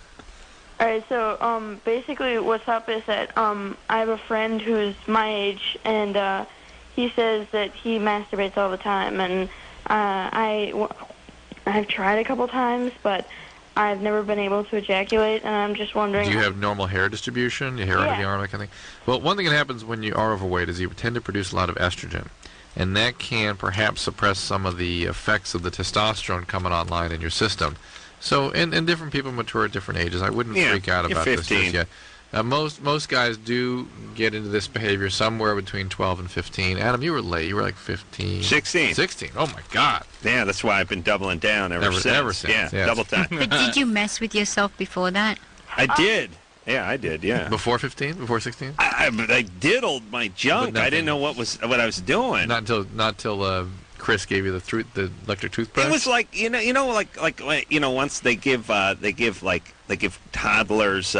All right, so basically what's up is that I have a friend who's my age, and he says that he masturbates all the time, and I've tried a couple times, but I've never been able to ejaculate, and I'm just wondering... Do you have normal hair distribution? Your hair under the arm, that kind of thing? Well, one thing that happens when you are overweight is you tend to produce a lot of estrogen, and that can perhaps suppress some of the effects of the testosterone coming online in your system. So, and different people mature at different ages. I wouldn't freak out about this just yet. Most guys do get into this behavior somewhere between 12 and 15. Adam, you were late. You were like 15. 16. 16. Oh, my God. Yeah, that's why I've been doubling down ever since. Yeah, double time. But did you mess with yourself before that? I did. Yeah, I did. Yeah. Before 15? Before 16? I diddled my junk. I didn't know what I was doing. Not until Chris gave you the electric toothbrush. It was like once they give toddlers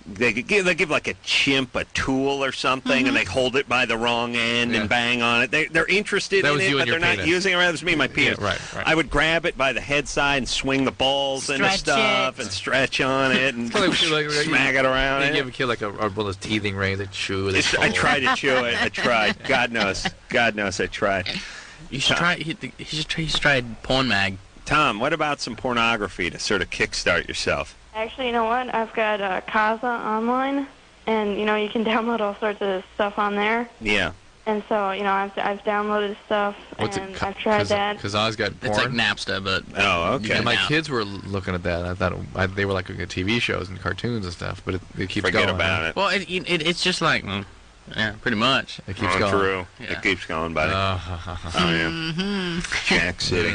they give like a chimp a tool or something, and they hold it by the wrong end and bang on it. They're interested in it, but they're not using it. That was me and my penis. Yeah, right. I would grab it by the head side and swing the balls into stuff and stretch on it and smack it around. You give a kid like one of those teething rings that chew. I tried to chew it. I tried. God knows, I tried. You should try. He's tried Porn Mag. Tom, what about some pornography to sort of kickstart yourself? Actually, you know what? I've got Kaza online, and you can download all sorts of stuff on there. Yeah. And so I've downloaded stuff, I've tried that. Kaza's got porn. It's like Napster, but okay. And my kids were looking at that. I thought they were like looking at TV shows and cartoons and stuff, but it keeps going. Forget about it. Well, it's just like, yeah, pretty much. It keeps going. True. Yeah. It keeps going, buddy. Yeah. Jack City.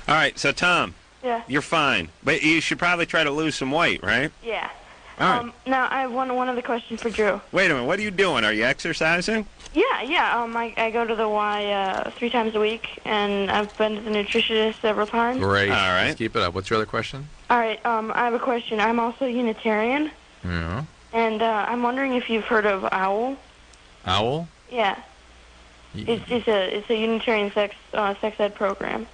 All right, so Tom. Yeah. You're fine, but you should probably try to lose some weight, right? Yeah. All right. Now I have one other question for Drew. Wait a minute. What are you doing? Are you exercising? Yeah. I go to the Y 3 times a week, and I've been to the nutritionist several times. Great. All right. Let's keep it up. What's your other question? All right. I have a question. I'm also Unitarian. Yeah. And I'm wondering if you've heard of OWL. OWL? Yeah. It's a Unitarian sex ed program.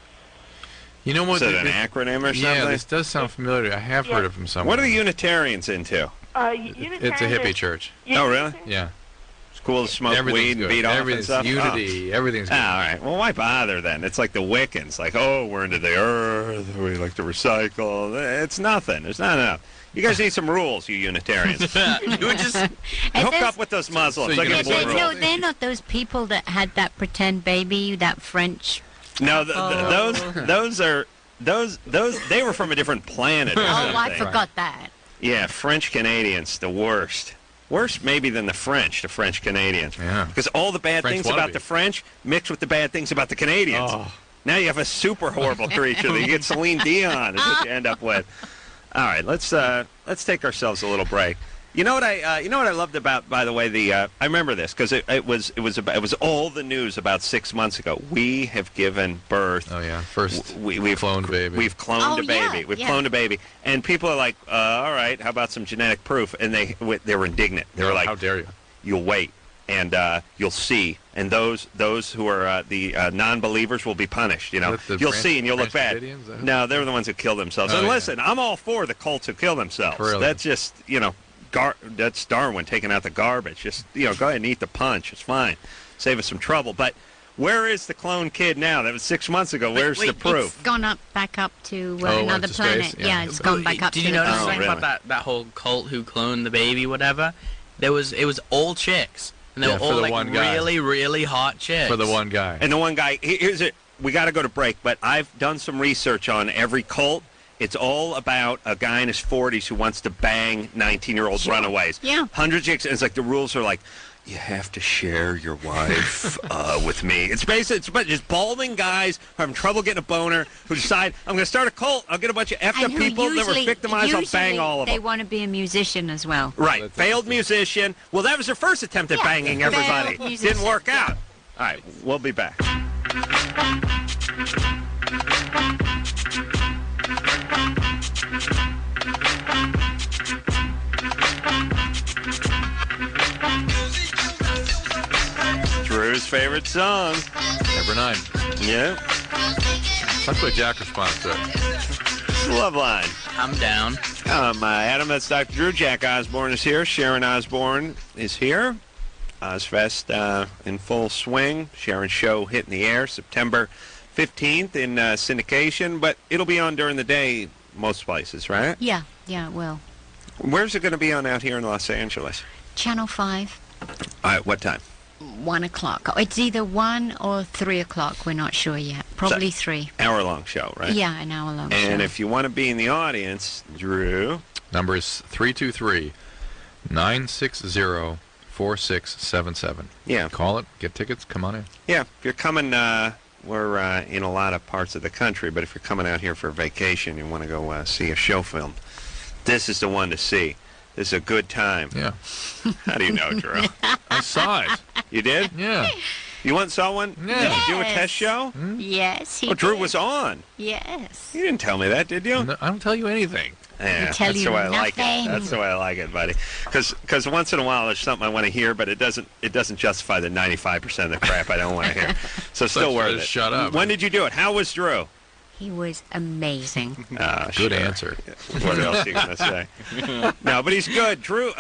You know what? Is it an acronym or something? Yeah, this does sound familiar. I have heard it from someone. What are the Unitarians into? It's a hippie church. Oh, really? Yeah. It's cool to smoke weed and beat off and stuff? Unity. Everything's good. All right. Well, why bother then? It's like the Wiccans. Like, we're into the earth. We like to recycle. It's nothing. There's not enough. You guys need some rules, you Unitarians. You would just hook up with those Muslims. They're not those people that had that pretend baby, that French. No, those they were from a different planet. Or something. I forgot that. Yeah, French Canadians, the worst. Worse maybe than the French Canadians. Yeah. Because all the bad things about the French mixed with the bad things about the Canadians. Oh. Now you have a super horrible creature that you get Celine Dion is what you end up with. All right, let's take ourselves a little break. You know what I loved about, by the way, I remember this because it was all the news about 6 months ago. We have given birth. Oh yeah, first we've cloned baby. We've cloned a baby. Yeah, We've cloned a baby, and people are like, all right, how about some genetic proof? And they were indignant. They were like, how dare you? You'll wait, and you'll see. And those who are the non-believers will be punished. You'll see, and you'll look bad. No, they're the ones who kill themselves. And listen, I'm all for the cults who kill themselves. Really? That's just that's Darwin taking out the garbage. Just go ahead and eat the punch. It's fine. Save us some trouble. But where is the clone kid now? That was 6 months ago. Where's the proof? It's gone back up to another planet. Space? Yeah, it's gone back up. Did to you notice the something planet. about that whole cult who cloned the baby, whatever? It was all chicks, and they were all like really, really hot chicks. For the one guy. And the one guy. Here's it. We got to go to break, but I've done some research on every cult. It's all about a guy in his 40s who wants to bang 19-year-old runaways. Yeah. Hundreds of chicks, and it's like the rules are like, you have to share your wife with me. It's basically just balding guys who are having trouble getting a boner who decide, I'm going to start a cult. I'll get a bunch of effed up people that were victimized. I'll bang all of them. They want to be a musician as well. Right. Failed musician. Well, that was their first attempt at banging everybody. Didn't work out. All right. We'll be back. Drew's favorite song. Number 9. Yeah. That's what Jack responds to it. Loveline. I'm down. Adam, that's Dr. Drew. Jack Osbourne is here. Sharon Osbourne is here. Ozfest in full swing. Sharon's show hitting the air September 15th in syndication, but it'll be on during the day most places, right? Yeah, it will. Where's it going to be on out here in Los Angeles? Channel 5. All right, what time? 1 o'clock. It's either 1 or 3 o'clock. We're not sure yet. Probably 3. Hour-long show, right? Yeah, an hour-long show. And if you want to be in the audience, Drew... Number is 323-960-4677. Yeah. Call it, get tickets, come on in. Yeah, if you're coming, we're in a lot of parts of the country, but if you're coming out here for a vacation, you want to go see a show film, this is the one to see. This is a good time. Yeah. How do you know, Drew? I saw it. You did? Yeah. You went and saw one? Yeah. Did you do a test show? Yes, he Drew did. was on. Yes. You didn't tell me that, did you? No, I don't tell you anything. Yeah, tell that's you the way I like it. nothing. That's the way I like it, buddy. Because once in a while there's something I want to hear, but it doesn't justify the 95% of the crap I don't want to hear. So still worth it. Shut up. When did you do it? How was Drew? He was amazing. Good answer. What else are you going to say? No, but he's good. Drew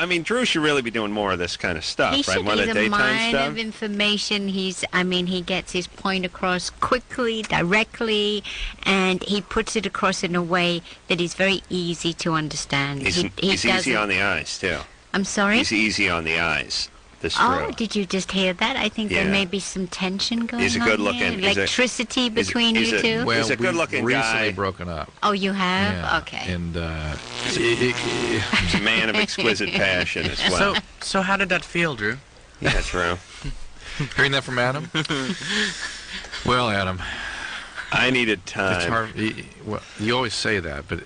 should really be doing more of this kind of stuff, He right? should. More of He's the a daytime mine stuff. of information. He gets his point across quickly, directly, and he puts it across in a way that is very easy to understand. He's easy on the eyes, too. I'm sorry? He's easy on the eyes. Oh, did you just hear that? I think there may be some tension going on. He's a good-looking. Electricity between you two. Well, he's a good-looking guy. Recently broken up. Oh, you have? Yeah. Okay. And he's a man of exquisite passion as well. So how did that feel, Drew? Yeah, Drew. Hearing that from Adam? Well, Adam, I needed time. it's hard. You always say that, but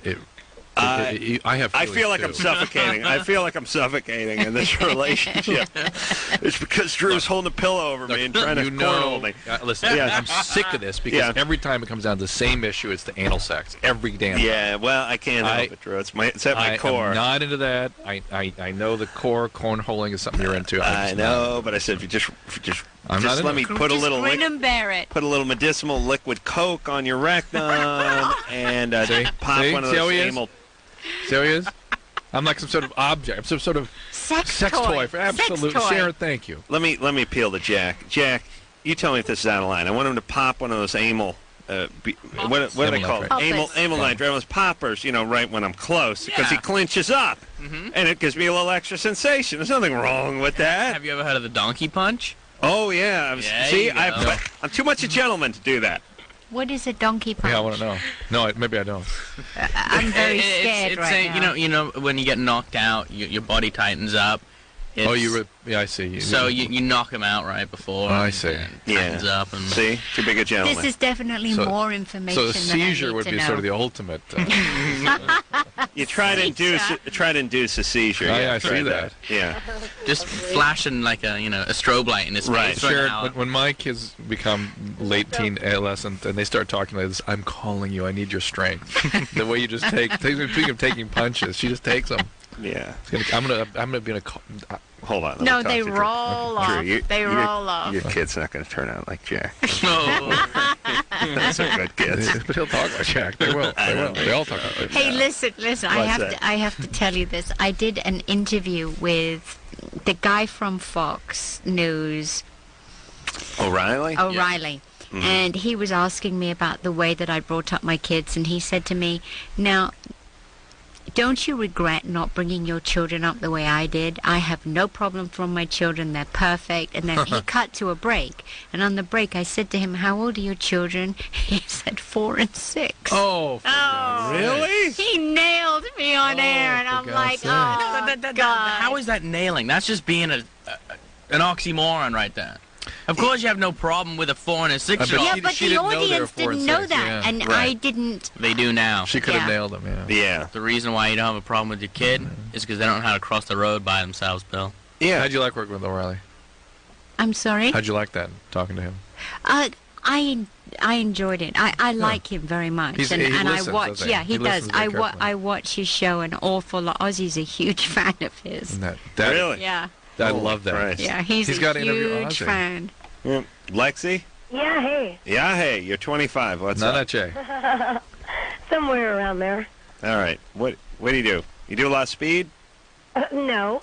I have. I feel like too. I'm suffocating. I feel like I'm suffocating in this relationship. It's because Drew's holding a pillow over me and trying to cornhole me. Listen, I'm sick of this because every time it comes down to the same issue, it's the anal sex. Every damn time. Yeah, well, I can't help it, Drew. It's at my core. I'm not into that. I know the core cornholing is something you're into. I know, but I said if you just let me put a little grin and bear it. Put a little medicinal liquid Coke on your rectum and pop one of those anal. See how he is? I'm like some sort of object. I'm some sort of sex toy. Absolutely. Sex toy. Sharon, thank you. Let me appeal to Jack. Jack, you tell me if this is out of line. I want him to pop one of those anal. What are they called? Anal nitrate poppers. Right when I'm close, because he clinches up, and it gives me a little extra sensation. There's nothing wrong with that. Have you ever heard of the donkey punch? Oh yeah. See, I'm too much a gentleman to do that. What is a donkey punch? Yeah, I want to know. No, maybe I don't. I'm very scared it's right now. You know, when you get knocked out, your body tightens up, I see. So you knock him out right before. I see. Tightens up and See, too big a gentleman. This is definitely more information. So the than I seizure need would to be know. sort of the ultimate. You try to induce a seizure. I see that. Yeah. just flashing like a strobe light in his Right. face for an Sharon, hour. when my kids become late teen adolescent and they start talking like this, I'm calling you. I need your strength. The way you just speaking of taking punches, she just takes them. Yeah. I'm gonna be in a. Hold on. let me No, talk they to Drew. roll off. Drew, They roll off. Your kid's not going to turn out like Jack. Oh. Those are good kids. But he'll talk like Jack. They will. They will. They all talk like Hey, listen. that? I have to tell you this. I did an interview with the guy from Fox News, O'Reilly? O'Reilly. And he was asking me about the way that I brought up my kids, and he said to me, now, don't you regret not bringing your children up the way I did? I have no problem from my children. They're perfect. And then he cut to a break. And on the break, I said to him, how old are your children? He said 4 and 6. Oh, Really? He nailed me on air, and I'm God's like, sake. oh, God. How is that nailing? That's just being an oxymoron right there. Of course, you have no problem with a 4 and a 6 year Yeah, old. but she the didn't know they were audience 4 and didn't know 6, that, yeah. and Right. I didn't. They do now. She could have Yeah. nailed him. Yeah. Yeah. The reason why you don't have a problem with your kid is because they don't know how to cross the road by themselves, Bill. Yeah. How'd you like working with O'Reilly? I'm sorry. How'd you like that talking to him? I enjoyed it. I like him very much, He and I listens, watch. doesn't he? Yeah, he He does. listens very carefully. I watch his show an awful lot. Ozzy's a huge fan of his. And that Really? Yeah, I Holy love that. Christ. yeah, he's got a to interview huge Ozzy. fan. Yeah. Lexi? Yeah, hey. Yeah, hey, you're 25. What's up? Not Jay. Somewhere around there. All right. What do? You do a lot of speed? No.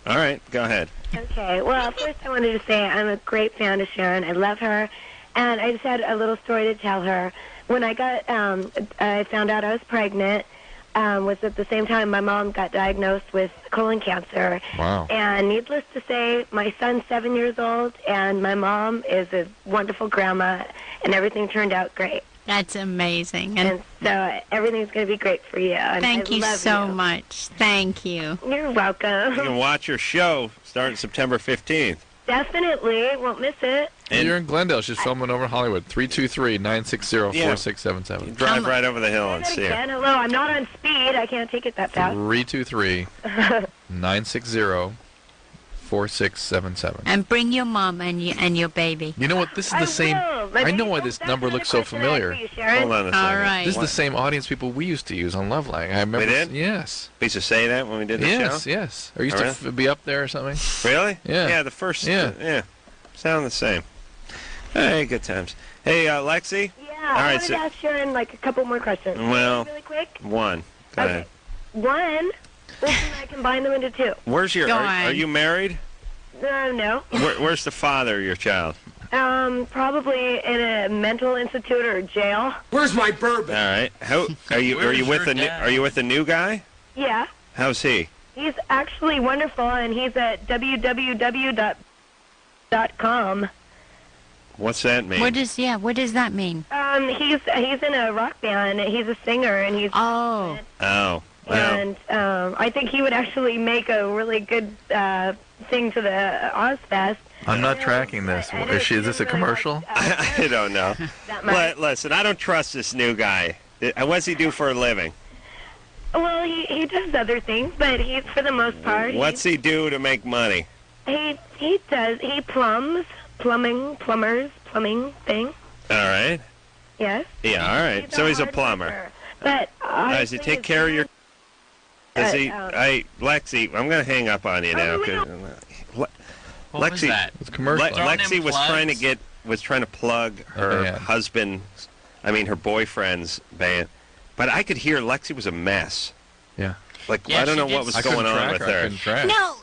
All right. Go ahead. Okay. Well, first I wanted to say I'm a great fan of Sharon. I love her. And I just had a little story to tell her. When I found out I was pregnant, was at the same time my mom got diagnosed with colon cancer. Wow. And needless to say, my son's 7 years old, and my mom is a wonderful grandma, and everything turned out great. That's amazing, And so everything's going to be great for you. And thank I you love so you. much. Thank you. You're welcome. You can watch your show starting September 15th. Definitely. Won't miss it. And You're in Glendale. She's filming over in Hollywood. 323-960-4677. drive right over the hill and Say that see her. again. Hello, I'm not on speed. I can't take it that fast. 323-960-4677. And bring your mom and your baby. You know what? This is I the same. will. My I know baby- why this that's number another looks so question I have familiar. for you, Sharon. Hold on a second. All right. This is the same audience people we used to use on Loveline. I remember. We did? Yes. We used to say that when we did the Yes. show? Yes. Or used Oh, to really? be up there or something. Really? Yeah. Yeah, the first. Yeah. Yeah. Sound the same. Hey, good times. Hey, Lexi? Yeah, All I right, wanted so- to ask Sharon like a couple more questions. Well- Really quick? One. Go Okay. ahead. One, well, can I combine them into two? Where's your... Go Are on. you married? No. Where's the father of your child? Probably in a mental institute or jail. All right. How are you Where's with your the dad? Are you with the new guy? Yeah. How's he? He's actually wonderful, and he's at www.com. What's that mean? What does that mean? He's in a rock band. He's a singer, and he's Oh, Oh. Well, and I think he would actually make a really good thing to the Ozfest. I'm not tracking this. I know Is this a really like, commercial? I don't know. that much. Listen, I don't trust this new guy. What's he do for a living? Well, he does other things, but he's for the most part. What's he do to make money? He plumbing thing. All right. Yes. Yeah. All right. So he's a hard plumber. worker. But Does he take care of your? Does he? Lexi, I'm gonna hang up on you now. no, 'Cause- What was Lexi- that? It's a commercial. Throwing Lexi in was plugs. trying to plug her band. her boyfriend's band, but I could hear Lexi was a mess. Yeah. Like Yeah, I don't she know did- what was I couldn't going on track with her. I her. couldn't track. no.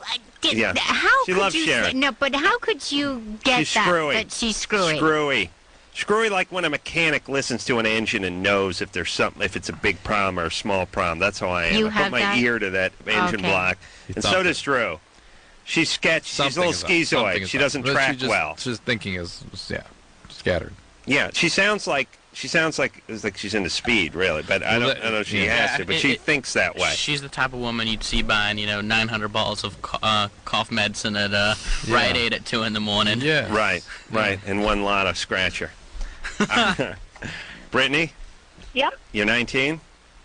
Yeah. How She could loves you Sharon. say, no? But how could you get She's that screwy. that she's screwy? Screwy, like when a mechanic listens to an engine and knows if there's something, if it's a big problem or a small problem. That's how I am. You I have put my that? ear to that engine Okay. block, and so thump does Drew. She's sketchy. She's a little Something schizoid. is She up. doesn't But track well. She's thinking is scattered. Yeah, she sounds like it's like she's into speed, really. But I don't know if she has to. But she thinks that way. She's the type of woman you'd see buying, 900 bottles of cough medicine at Rite Aid at 2 in the morning. Yeah. Right. And one lot of scratcher. Brittany, Yep. you're 19.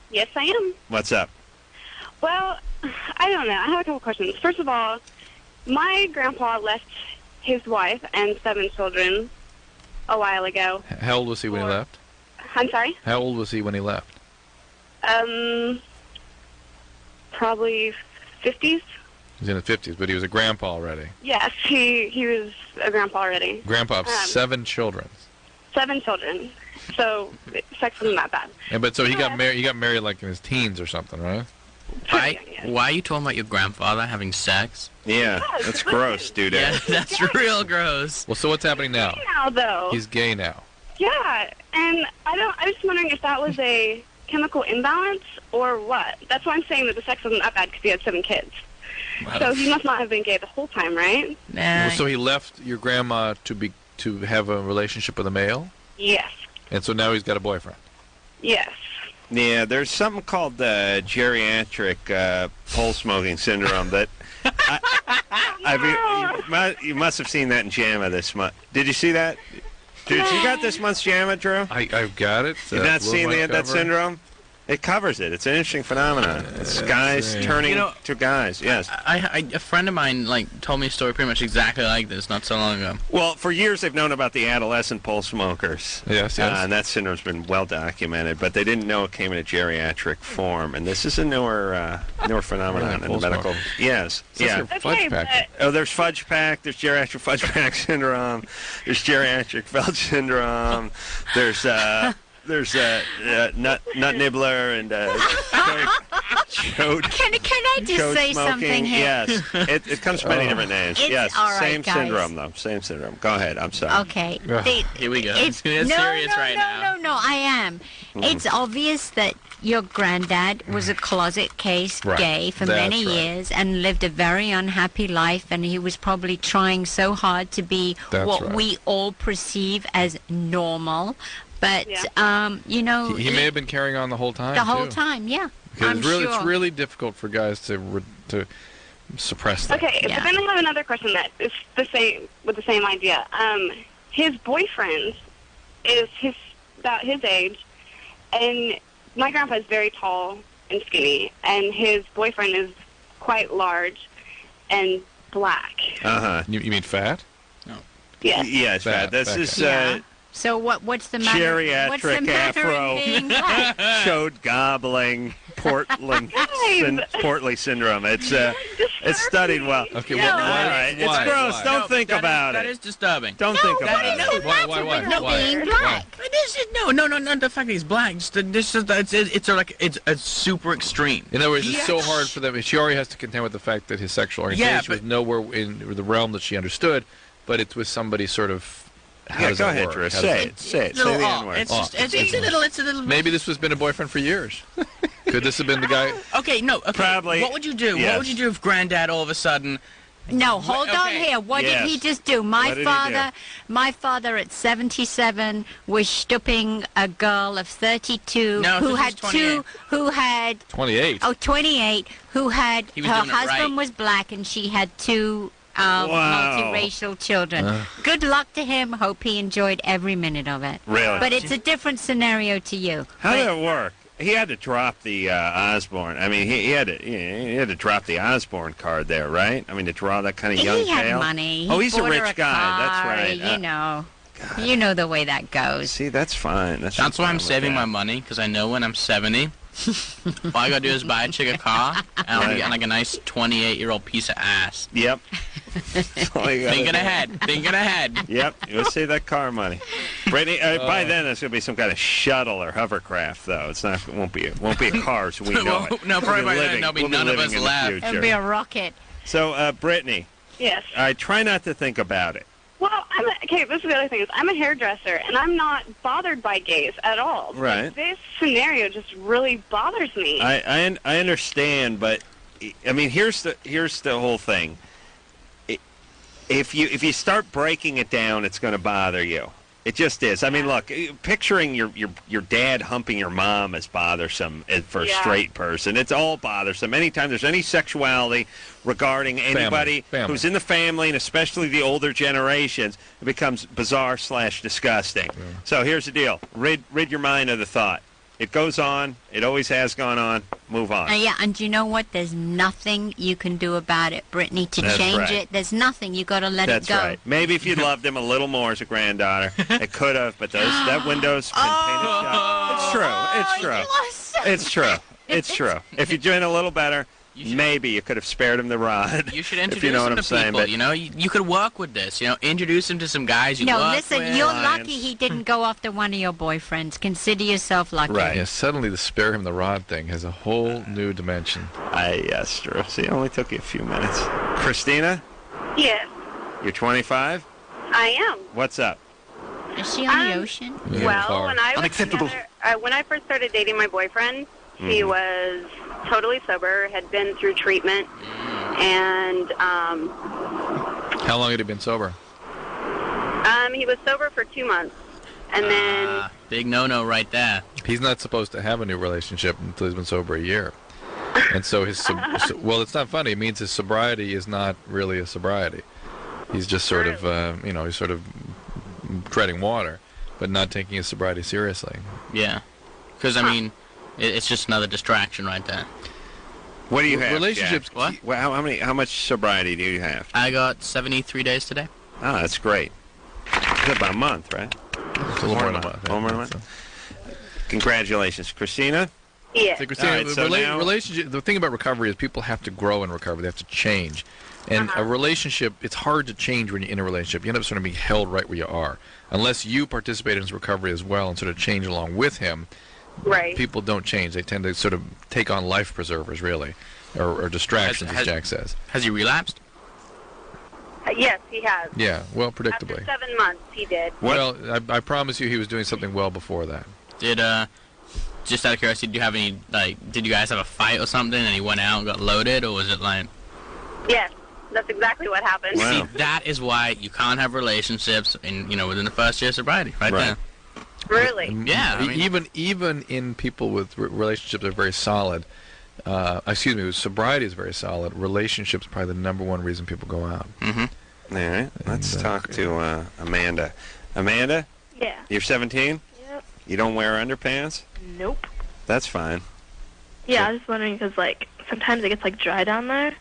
Yes, I am. What's up? Well, I don't know. I have a couple questions. First of all, my grandpa left his wife and 7 children a while ago. How old was he when he left? I'm sorry? How old was he when he left? Probably 50s. He was in his 50s, but he was a grandpa already. Yes, he was a grandpa already. Grandpa of 7 children. 7 children. So sex wasn't that bad. And but so he got married. He got married like in his teens or something, right? Why are you talking about your grandfather having sex? Yeah, that's gross, dude. Yeah, that's real gross. Well, so what's happening now? Now, though. He's gay now. Yeah, and I was wondering if that was a chemical imbalance or what. That's why I'm saying that the sex wasn't that bad because he had 7 kids. Wow. So he must not have been gay the whole time, right? Nah. So he left your grandma to have a relationship with a male, Yes. and so now he's got a boyfriend. Yes. Yeah, there's something called geriatric pole smoking syndrome that you must have seen that in JAMA this month. Did you see that? Dude, you got this month's JAMA, Drew? I've got it. You've not seen that syndrome? It covers it. It's an interesting phenomenon. It's guys turning to guys. Yes. A friend of mine told me a story pretty much exactly like this not so long ago. Well, for years they've known about the adolescent pole smokers. Yes. And that syndrome's been well documented, but they didn't know it came in a geriatric form. And this is a newer phenomenon in the medical. Yes. Yeah. Fudge pack. Oh, there's fudge pack. There's geriatric fudge pack syndrome. There's geriatric Velch syndrome. There's nut nibbler and chode. Can I just say something here? Yes, it comes from many different names. It's yes, all right, same guys. syndrome though. Same syndrome. Go ahead. I'm sorry. Okay. Here we go. It's serious right now. No, I am. It's obvious that your granddad was a closet case gay for many years and lived a very unhappy life, and he was probably trying so hard to be we all perceive as normal. But, he may have been carrying on the whole time, the whole time, yeah. Because it's really difficult for guys to suppress that. Okay, but then I have another question that is the same idea. His boyfriend is about his age, and my grandpa is very tall and skinny, and his boyfriend is quite large and black. You mean fat? No. Yes. Yeah, it's fat. This is So what's the matter? Geriatric afro, chode gobbling, portly syndrome. It's studied well. Okay, all right. It's gross. Why? Don't think about it. That is disturbing. Don't think about it. Why? Being black. But this is no. The fact that he's black. It's super extreme. In other words, it's so hard for them. She already has to contend with the fact that his sexual orientation was nowhere in the realm that she understood, but it's with somebody sort of. Go ahead, Drew. Say it. Say the N-word. It's a little. Maybe this has been a boyfriend for years. Could this have been the guy? Okay, no. Okay. Probably. What would you do? Yes. What would you do if Granddad all of a sudden? No, hold on here. What did he just do? My father at 77 was stooping a girl of 32 who had 28. Oh, 28, who had her husband was black and she had 2 multiracial children. Good luck to him. Hope he enjoyed every minute of it. Really? But it's a different scenario to you. How did it work? He had to drop the Osbourne. I mean, he had to drop the Osbourne card there, right? I mean, to draw that kind of young He had tail. money. Oh, he's a bought her rich guy. car, That's right. You know. You know the way that goes. See, that's fine. That's why I'm saving my money, because I know when I'm 70, all I gotta do is buy a chick a car, and I'll get like a nice 28-year-old piece of ass. Yep. Thinking ahead. Yep. You'll save that car money. Brittany, by then there's gonna be some kind of shuttle or hovercraft, though. It won't be a car, so we know it. No, probably by then there'll be none of us left. It'll be a rocket. So, Brittany. Yes. I try not to think about it. Well, this is the other thing. I'm a hairdresser, and I'm not bothered by gays at all. Right. But this scenario just really bothers me. I understand, but I mean, here's the whole thing. If you start breaking it down, it's going to bother you. It just is. I mean, look, picturing your dad humping your mom is bothersome for a straight person. It's all bothersome. Anytime there's any sexuality regarding anybody who's in the family, and especially the older generations, it becomes bizarre/disgusting. Yeah. So here's the deal. Rid your mind of the thought. It goes on. It always has gone on. Move on. Yeah, and you know what? There's nothing you can do about it, Brittany, to change it. There's nothing. You got to let it go. That's right. Maybe if you'd loved him a little more as a granddaughter, it could have, but that window's been painted shut. It's true. It's true. It's true. If you're doing a little better, maybe you could have spared him the rod. You should introduce if you know him what I'm to saying, people. but You know, you could work with this. You know, introduce him to some guys you work listen, with. you're lucky he didn't go after one of your boyfriends. Consider yourself lucky. Right. Yeah, suddenly the spare him the rod thing has a whole new dimension. Yes, Drew. See, it only took you a few minutes. Christina? Yes, You're 25? I am. What's up? Is she on the ocean? Yeah, Well, far. when I was Unacceptable. when I first started dating my boyfriend, he was totally sober, had been through treatment, and How long had he been sober? he was sober for 2 months, and then Big no-no right there. He's not supposed to have a new relationship until he's been sober a year. And so well, it's not funny. It means his sobriety is not really a sobriety. He's just sort of, he's sort of treading water, but not taking his sobriety seriously. Yeah. Because, I mean, it's just another distraction right there. What do you have? Relationships. Jack? What? Well, how much sobriety do you have? I got 73 days today. Oh, that's great. It's about a month, right? It's a little more than a month. More than a month. Congratulations, Christina. yeah. So, Christina, All right, so now- relationship. The thing about recovery is people have to grow in recovery. They have to change. And a relationship, it's hard to change when you're in a relationship. You end up sort of being held right where you are. Unless you participate in his recovery as well and sort of change along with him, Right. people don't change. They tend to sort of take on life preservers, really, or distractions, as Jack says. Has he relapsed? Yes, he has. Yeah, well, After predictably. 7 months, he did. Well, I promise you he was doing something well before that. Did, just out of curiosity, did you have any, did you guys have a fight or something and he went out and got loaded, or was it like... Yes, that's exactly what happened. Wow. See, that is why you can't have relationships within the first year of sobriety, right there. Really? Yeah, I mean- even in people with relationships that are very solid, with sobriety is very solid. Relationships are probably the number one reason people go out. Mm-hmm. All right. Let's talk to Amanda. Amanda, Yeah. you're 17? Yep. You don't wear underpants? Nope. That's fine. Yeah, I was just wondering because, sometimes it gets, dry down there.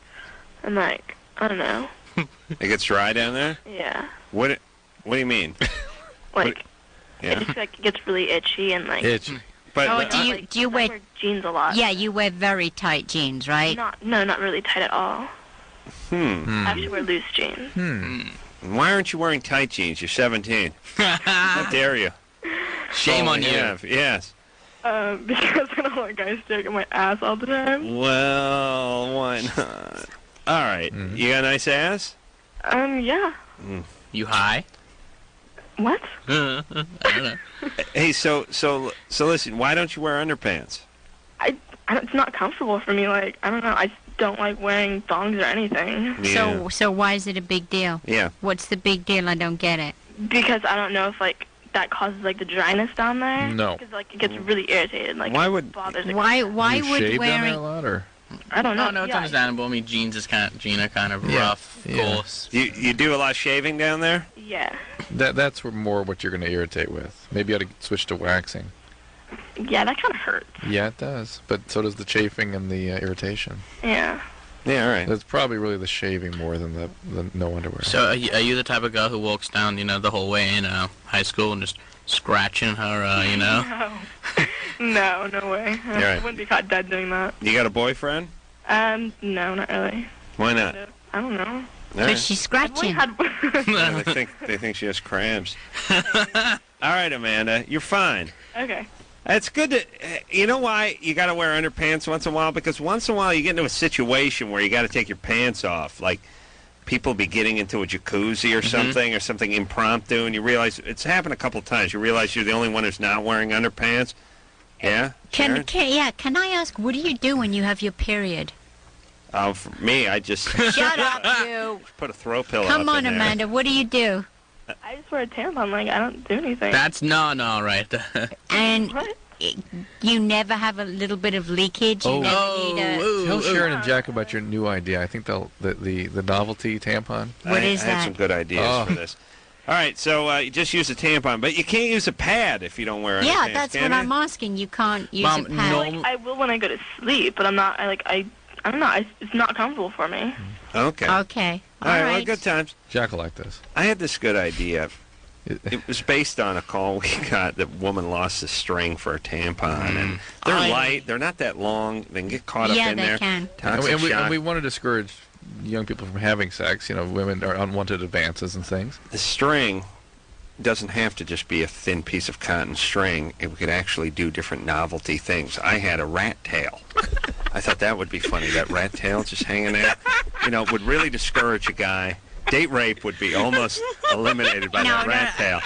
And, I don't know. It gets dry down there? Yeah. What do you mean? I Yeah. just feel like it gets really itchy and, Itch. But do you wear... I wear jeans a lot. Yeah, you wear very tight jeans, right? Not really tight at all. I actually wear loose jeans. Why aren't you wearing tight jeans? You're 17. How dare you? Shame on you. Yes. Because I don't want guys staring at my ass all the time. Well, why not? All right. You got a nice ass? Yeah. You high? What? I don't know. Hey, so listen. Why don't you wear underpants? It's not comfortable for me. I don't know. I just don't like wearing thongs or anything. Yeah. So why is it a big deal? Yeah. What's the big deal? I don't get it. Because I don't know if that causes the dryness down there. No. Because it gets really irritated. Why would- it bothers me. Why You would shave down there a wearing... lot, or? I don't know. No, it's Yeah, understandable. I mean, jeans are kind of rough, Yeah. coarse. You do a lot of shaving down there? Yeah. That's more what you're going to irritate with. Maybe you ought to switch to waxing. Yeah, that kind of hurts. Yeah, it does. But so does the chafing and the irritation. Yeah. Yeah. All right. It's probably really the shaving more than the no underwear. So are you the type of girl who walks down, the whole way in high school and just scratching her, No, no way. You're right. I wouldn't be caught dead doing that. You got a boyfriend? No, not really. Why not? I don't know. All Because right. she's I've only scratching. had Yeah, they think she has cramps. All right, Amanda, you're fine. Okay. It's good to, you know why you got to wear underpants once in a while? Because once in a while you get into a situation where you got to take your pants off. Like people be getting into a jacuzzi or something impromptu, and you realize, it's happened a couple times, you realize you're the only one who's not wearing underpants. Yeah? Sharon? Can I ask, what do you do when you have your period? For me, I just Shut up, you. put a throw pillow Come up on, in there. Amanda, what do you do? I just wear a tampon. Like, I don't do anything. That's no right. And What? you never have a little bit of leakage. You never need a. Tell Sharon and Jack about your new idea. I think the novelty tampon. What is I had that? some good ideas for this. All right, so you just use a tampon, but you can't use a pad if you don't wear any Yeah, pants, that's can what you? I'm asking. You can't use Mom, a pad. no. Like, I will when I go to sleep, but I'm not. I don't know. It's not comfortable for me. Okay. Okay. All right, well, right. good times. Jack will like this. I had this good idea. It was based on a call we got that woman lost a string for a tampon, and they're light. They're not that long. They can get caught up in they there. can. Toxic And shock. we want to discourage young people from having sex. Women are unwanted advances and things. The string doesn't have to just be a thin piece of cotton string. It could actually do different novelty things. I had a rat tail. I thought that would be funny, that rat tail just hanging there. It would really discourage a guy. Date rape would be almost eliminated by that rat tail.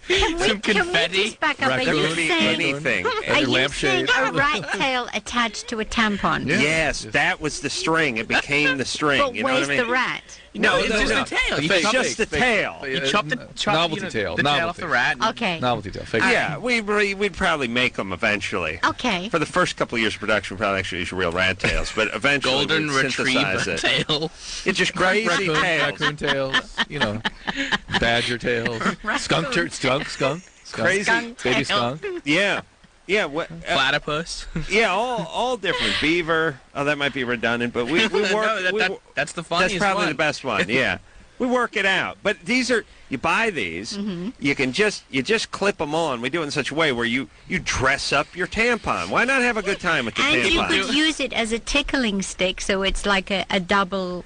Some Can we confetti. just back up? Are you Could be saying, anything. are you saying lampshade. a rat tail attached to a tampon? Yeah. Yes, that was the string. It became the string. But You know where's what I mean? the rat? No, it's just a tail. You Fake. chop, Just the tail. you chop the novelty tail. the tail off the rat. Okay. Novelty tail. Fake. Yeah, we'd probably make them eventually. Okay. For the first couple of years of production, we probably actually use real rat tails, but eventually Golden we'd synthesize retriever it. tail. It's just crazy tails. Raccoon tails. Badger tails. Skunk. Crazy. Baby skunk. Yeah. Yeah, Platypus. yeah, all different. Beaver. Oh, that might be redundant, but we work. No, that's the funniest That's probably one. the best one. Yeah, we work it out. But these are you buy these. You can just clip them on. We do it in such a way where you dress up your tampon. Why not have a good time with the And you tampon? could use it as a tickling stick, so it's like a double.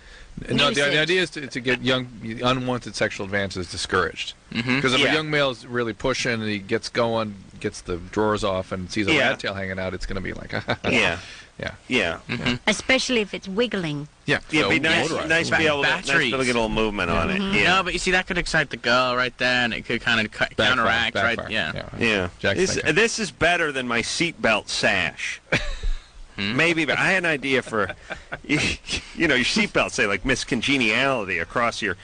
No, the usage. idea is to get unwanted sexual advances discouraged. Because if a young male is really pushing and he gets going, gets the drawers off and sees a rat tail hanging out, it's going to be like, Yeah. yeah. Especially if it's wiggling. Yeah, Yeah, it'd be nice motorized. to be able to get a little movement on it. Yeah. No, but you see, that could excite the girl right there, and it could kind of counteract, right? Backfire. Yeah. Jack's thinking. This is better than my seatbelt sash. Maybe, but I had an idea for, your seatbelt, say like Miss Congeniality across your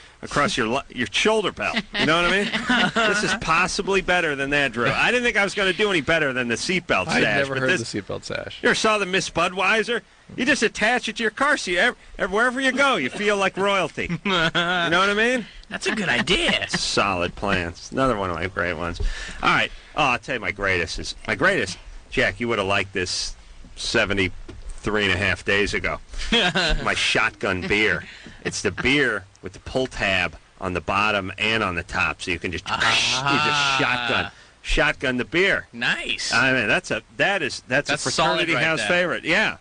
shoulder belt. You know what I mean? This is possibly better than that, Drew. I didn't think I was going to do any better than the seatbelt sash. I never but heard this, the seatbelt sash. You ever saw the Miss Budweiser? You just attach it to your car seat. Wherever you go, you feel like royalty. You know what I mean? That's a good idea. Solid plan. It's another one of my great ones. All right. Oh, I'll tell you my greatest. Jack, you would have liked this 73 and a half days ago. My shotgun beer. It's the beer with the pull tab on the bottom and on the top, so you can just shotgun the beer. Nice. I mean, that's a solid fraternity right house there. favorite. Yeah.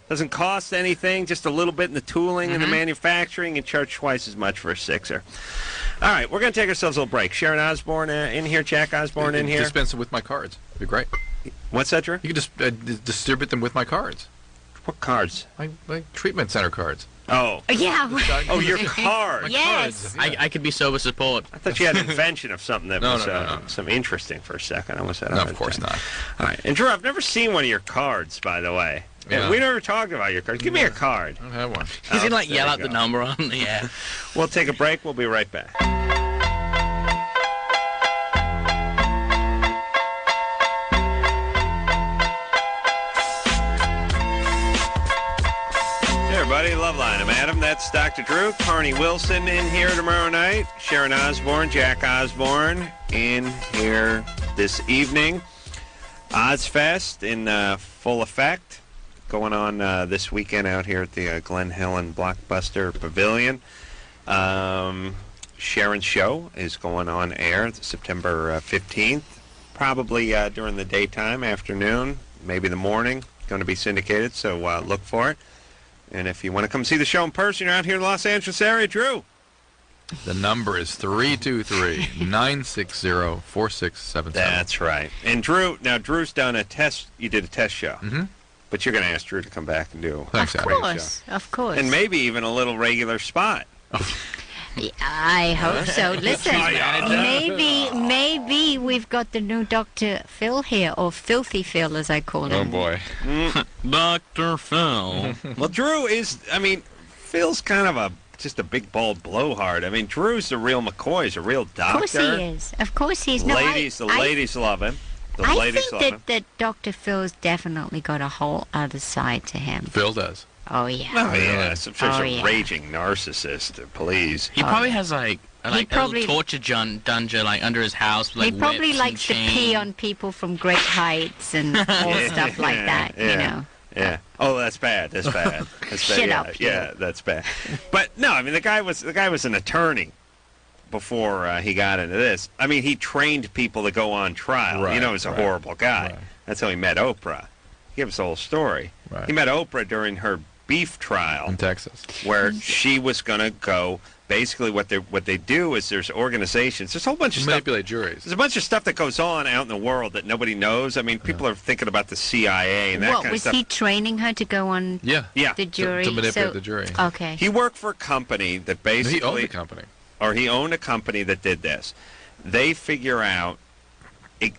Doesn't cost anything, just a little bit in the tooling and the manufacturing, and charge twice as much for a sixer. All right, we're going to take ourselves a little break. Sharon Osbourne in here, Jack Osbourne in here. Dispense them with my cards. It'd be great. What's that, Drew? You can just distribute them with my cards. What cards? My treatment center cards. Oh. Yeah. Oh, your card. Yes. I could be sober support. I thought you had an invention of something that was No. some interesting for a second. I almost said, No, of course not. All right. And Drew, I've never seen one of your cards, by the way. Yeah. We never talked about your cards. Give me a card. I don't have one. He's gonna there yell you out the go. number on. Yeah. We'll take a break. We'll be right back. Hey everybody, Loveline. I'm Adam. That's Dr. Drew. Carney Wilson in here tomorrow night. Sharon Osbourne, Jack Osbourne in here this evening. Ozfest in full effect. Going on this weekend out here at the Glen Helen Blockbuster Pavilion. Sharon's show is going on air September 15th. Probably during the daytime, afternoon, maybe the morning. Going to be syndicated, so look for it. And if you want to come see the show in person, you're out here in the Los Angeles area, Drew. The number is 323-960-4677. That's right. And Drew, now Drew's done a test. You did a test show. Mm-hmm. But you're going to ask Drew to come back and do Thanks, a Adam. radio Of show. course. And maybe even a little regular spot. I hope so. Listen, maybe we've got the new Dr. Phil here, or Filthy Phil, as I call Oh, him. boy. Dr. Phil. Well, Drew is, Phil's kind of a just a big bald blowhard. I mean, Drew's the real McCoy. He's a real doctor. Of course he is. Of course he is. No, ladies love him. I think that Dr. Phil's definitely got a whole other side to him. Phil does. Oh, yeah. Oh, yeah. I'm sure he's a raging narcissist. Please. He probably has, like a probably- little torture dungeon, like, under his house. With, like, He probably whips likes to and pee chains. on people from great heights and all stuff like that, you know. Yeah. Oh, that's bad. That's bad. That's bad. Shut yeah, up, yeah, that's bad. But no, I mean the guy was an attorney before he got into this. I mean, he trained people to go on trial. Right, you know, he's a horrible guy. Right. That's how he met Oprah. He gave us the whole story. Right. He met Oprah during her beef trial In Texas. where she was going to go. Basically, what they do is there's organizations. There's a whole bunch of stuff. Manipulate juries. There's a bunch of stuff that goes on out in the world that nobody knows. I mean, people are thinking about the CIA and that What, kind of was stuff. he training her to go on Yeah. the jury? To manipulate So- the jury. Okay. He worked for a company that basically... He owned the company. Or he owned a company that did this. They figure out...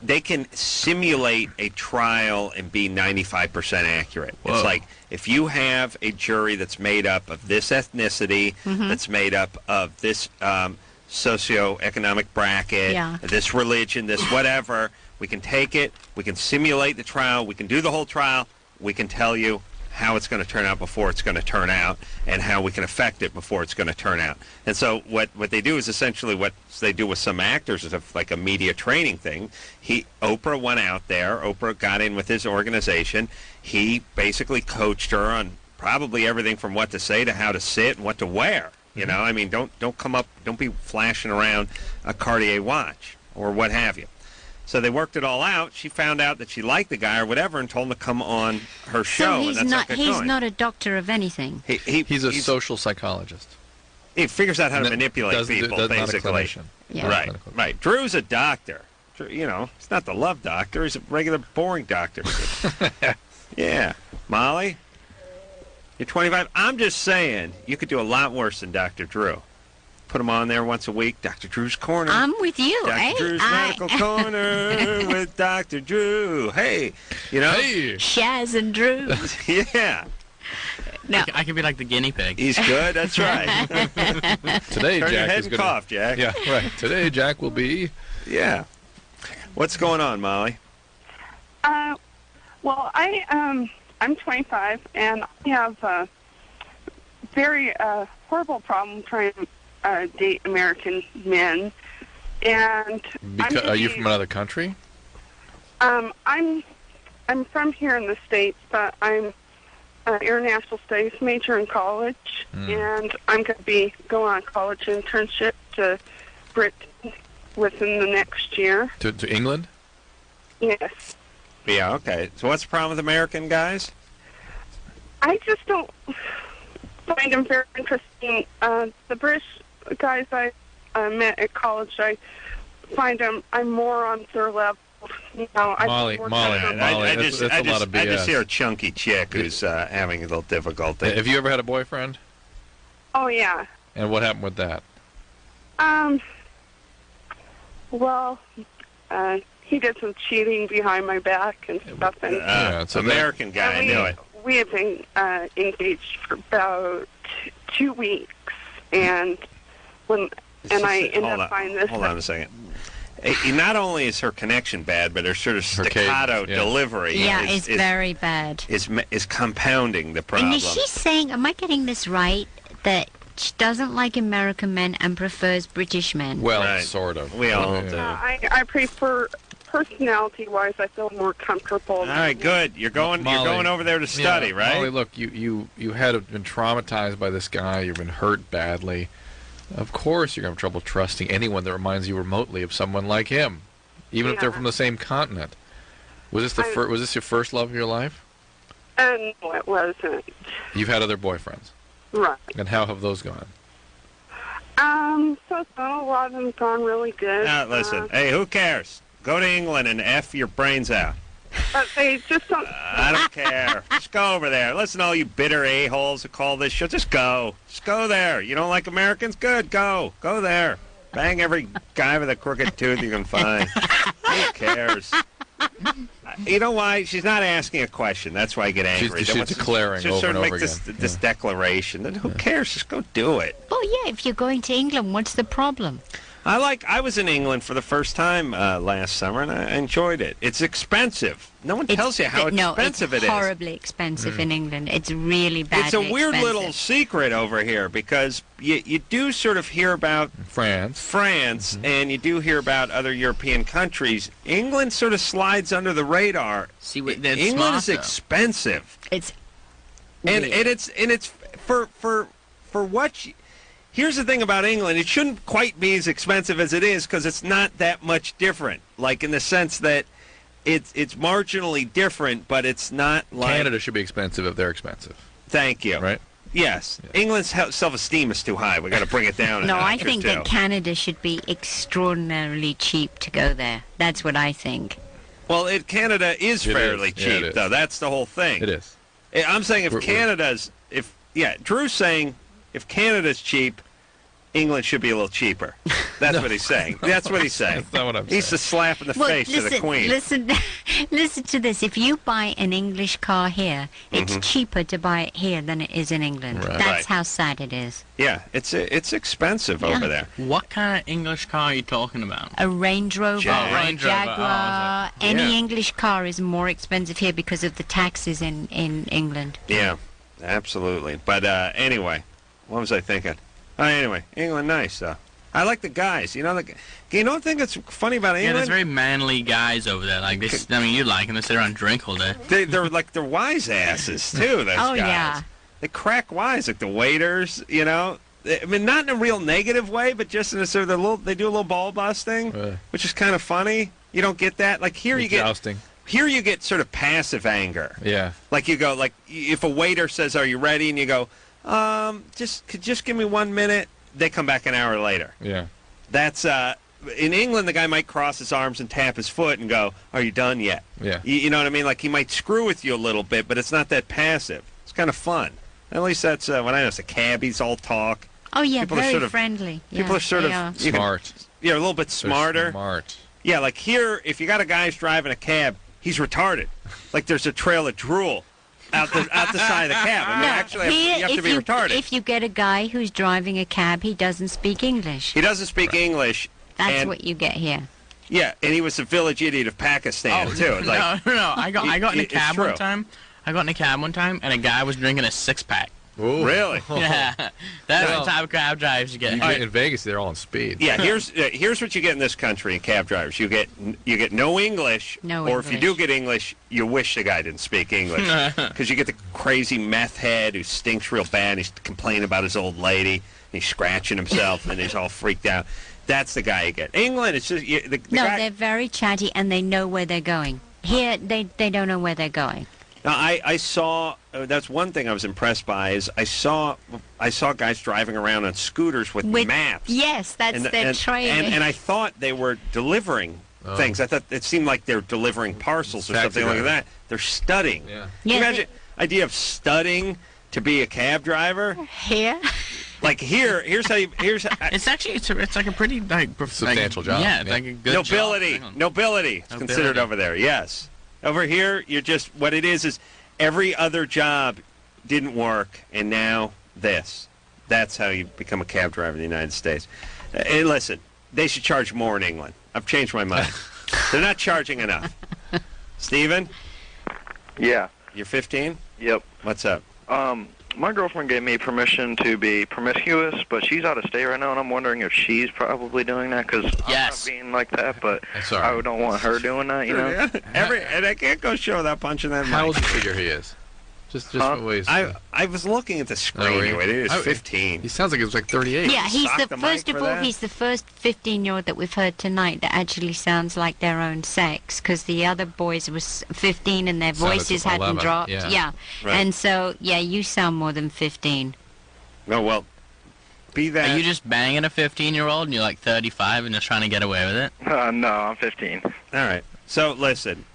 they can simulate a trial and be 95% accurate. Whoa. It's like, if you have a jury that's made up of this ethnicity, that's made up of this socioeconomic bracket, this religion, this whatever, we can take it, we can simulate the trial, we can do the whole trial, we can tell you how it's going to turn out before it's going to turn out, and how we can affect it before it's going to turn out. And so what they do is essentially what they do with some actors is like a media training thing. Oprah went out there. Oprah got in with his organization. He basically coached her on probably everything from what to say to how to sit and what to wear. You know, I mean, don't be flashing around a Cartier watch or what have you. So they worked it all out. She found out that she liked the guy or whatever and told him to come on her show. So and that's how it got he's going. not a doctor of anything. He's a social psychologist. He figures out how to manipulate people, not a basically. clinician. Yeah. Right, right. Drew's a doctor. You know, he's not the love doctor. He's a regular boring doctor. Yeah. Molly, you're 25. I'm just saying, you could do a lot worse than Dr. Drew. Put him on there once a week. Dr. Drew's Corner. I'm with you. Dr. Drew's Medical Corner with Dr. Drew. Hey, you know? Hey! Shaz and Drew. Yeah. No. I could be like the guinea pig. He's good. That's right. Today, Turn Jack your head is and gonna, cough, Jack. Yeah, right. Today, Jack will be... Yeah. What's going on, Molly? Well, I'm 25, and I have a very horrible problem trying to date American men. And Are you from another country? I'm from here in the States, but I'm an international studies major in college, and I'm going to be going on a college internship to Britain within the next year. To England? Yes. Yeah, okay. So what's the problem with American guys? I just don't find them very interesting. The British guys I met at college, I find I'm more on their level. You know, Molly, that's a lot of BS. I just hear a chunky chick who's having a little difficulty. Have you ever had a boyfriend? Oh, yeah. And what happened with that? Well, he did some cheating behind my back and stuff. And it's an American guy, I knew it. We have been engaged for about 2 weeks, and I ended up finding this. Hold on a second. Not only is her connection bad, but her sort of staccato delivery is very bad. Is compounding the problem. And is she saying, am I getting this right, that she doesn't like American men and prefers British men? Well, sort of. We all do. I prefer, personality-wise, I feel more comfortable. All right, good. You're going over there to study, right? Molly, look, you had been traumatized by this guy. You've been hurt badly. Of course you're going to have trouble trusting anyone that reminds you remotely of someone like him, even if they're from the same continent. Was this was this your first love of your life? No, it wasn't. You've had other boyfriends? Right. And how have those gone? So a lot of them have gone really good. Listen, hey, who cares? Go to England and F your brains out. They just don't... I don't care. Just go over there. Listen to all you bitter a-holes who call this show. Just go. Just go there. You don't like Americans? Good. Go. Go there. Bang every guy with a crooked tooth you can find. Who cares? You know why? She's not asking a question. That's why I get angry. She's declaring She's over sort and of over make again. this declaration. Then who cares? Just go do it. But Oh, yeah, if you're going to England, what's the problem? I was in England for the first time last summer, and I enjoyed it. It's expensive. No one tells you how expensive it is. No, it's horribly expensive in England. It's really badly It's a weird expensive. little secret over here, because you do sort of hear about France, and you do hear about other European countries. England sort of slides under the radar. See, that's England is smart, though. expensive. It's and weird. it's for what here's the thing about England, it shouldn't quite be as expensive as it is, because it's not that much different, like in the sense that it's marginally different, but it's not like Canada should be expensive if they're expensive. Thank you. Right? Yes. England's self-esteem is too high. We got to bring it down. No, I notch or think two. that Canada should be extraordinarily cheap to go there. That's what I think. Well, Canada is It fairly is. Yeah, cheap, it is. though. That's the whole thing. It is. I'm saying Drew's saying if Canada's cheap, England should be a little cheaper. That's what he's saying. That's what he's saying. That's not what I'm He's saying. a slap in the face to the Queen. Listen to this. If you buy an English car here, it's cheaper to buy it here than it is in England. Right. That's Right. how sad it is. Yeah, it's expensive Yeah. over there. What kind of English car are you talking about? A Range Rover, Jag- or a Range Rover, oh, Jaguar, any Yeah. English car is more expensive here because of the taxes in England. Yeah, absolutely. But anyway, what was I thinking? Anyway, England nice though. I like the guys. You know the thing that's funny about Yeah, England? there's very manly guys over there. Like this, I mean, you like them. They sit around and drink all day. They're wise asses too. Those Oh, guys. yeah. They crack wise, like the waiters. You know, I mean, not in a real negative way, but just in a sort of they do a little ball busting, which is kind of funny. You don't get that. Like here, you get Jousting. Here you get sort of passive anger. Yeah. Like you go, like if a waiter says, "Are you ready?" and you go, just give me 1 minute. They come back an hour later. Yeah. That's in England. The guy might cross his arms and tap his foot and go, "Are you done yet?" Yeah. You know what I mean? Like he might screw with you a little bit, but it's not that passive. It's kind of fun. At least that's what I know. The cabbies all talk. Oh, yeah, People are very sort of- friendly. People Yeah, are sort they of are. you can- Smart. Yeah, a little bit They're smarter. Smart. Yeah, like here, if you got a guy who's driving a cab, he's retarded. Like there's a trail of drool out the side of the cab. I mean, No, actually, here, you have to if be you, retarded. If you get a guy who's driving a cab, he doesn't speak English. He doesn't speak English. That's and, what you get here. Yeah, and he was the village idiot of Pakistan too. It's like, no. I got in a it's cab true. one time. I got in a cab one time, and a guy was drinking a 6-pack. Ooh. Really? Yeah, that's the type of cab drives you get. You get in Vegas, they're all on speed. Yeah, here's what you get in this country in cab drivers. You get no English, No or if you English. do get English, you wish the guy didn't speak English because you get the crazy meth head who stinks real bad. And he's complaining about his old lady. And he's scratching himself, and he's all freaked out. That's the guy you get. England, it's just the No, guy. they're very chatty and they know where they're going. Here, they don't know where they're going. Now, I saw that's one thing I was impressed by is I saw guys driving around on scooters with maps. Yes, that's their training. And I thought they were delivering things. I thought it seemed like they're delivering parcers or Taxi something like driver. that. They're studying. Yeah. Can you Yeah, imagine idea of studying to be a cab driver? Here? Like here's how It's actually it's like a pretty Substantial job. Yeah, Yeah. like a good nobility. job. Nobility is considered Nobility. over there. Yes. Over here, you're just what it is every other job didn't work, and now this. That's how you become a cab driver in the United States. And listen, they should charge more in England. I've changed my mind. They're not charging enough. Steven, Yeah. you're 15? Yep. What's up? My girlfriend gave me permission to be promiscuous, but she's out of state right now, and I'm wondering if she's probably doing that because Yes. I'm not being like that, but That's all right. I don't want her doing that, you know? And I can't go show without punching that How mic. old do you figure he is? Just what ways? I was looking at the screen. Oh, Anyway, it is I- 15. He sounds like he was like 38. Yeah, he's Sock the the mic first of for all, that? he's the first 15-year-old that we've heard tonight that actually sounds like their own sex, because the other boys was 15 and their Sounded voices to hadn't 11, dropped. yeah. Right. And so you sound more than 15. No, well, be that. Are you just banging a 15-year-old and you're like 35 and just trying to get away with it? No, I'm 15. All right. So listen,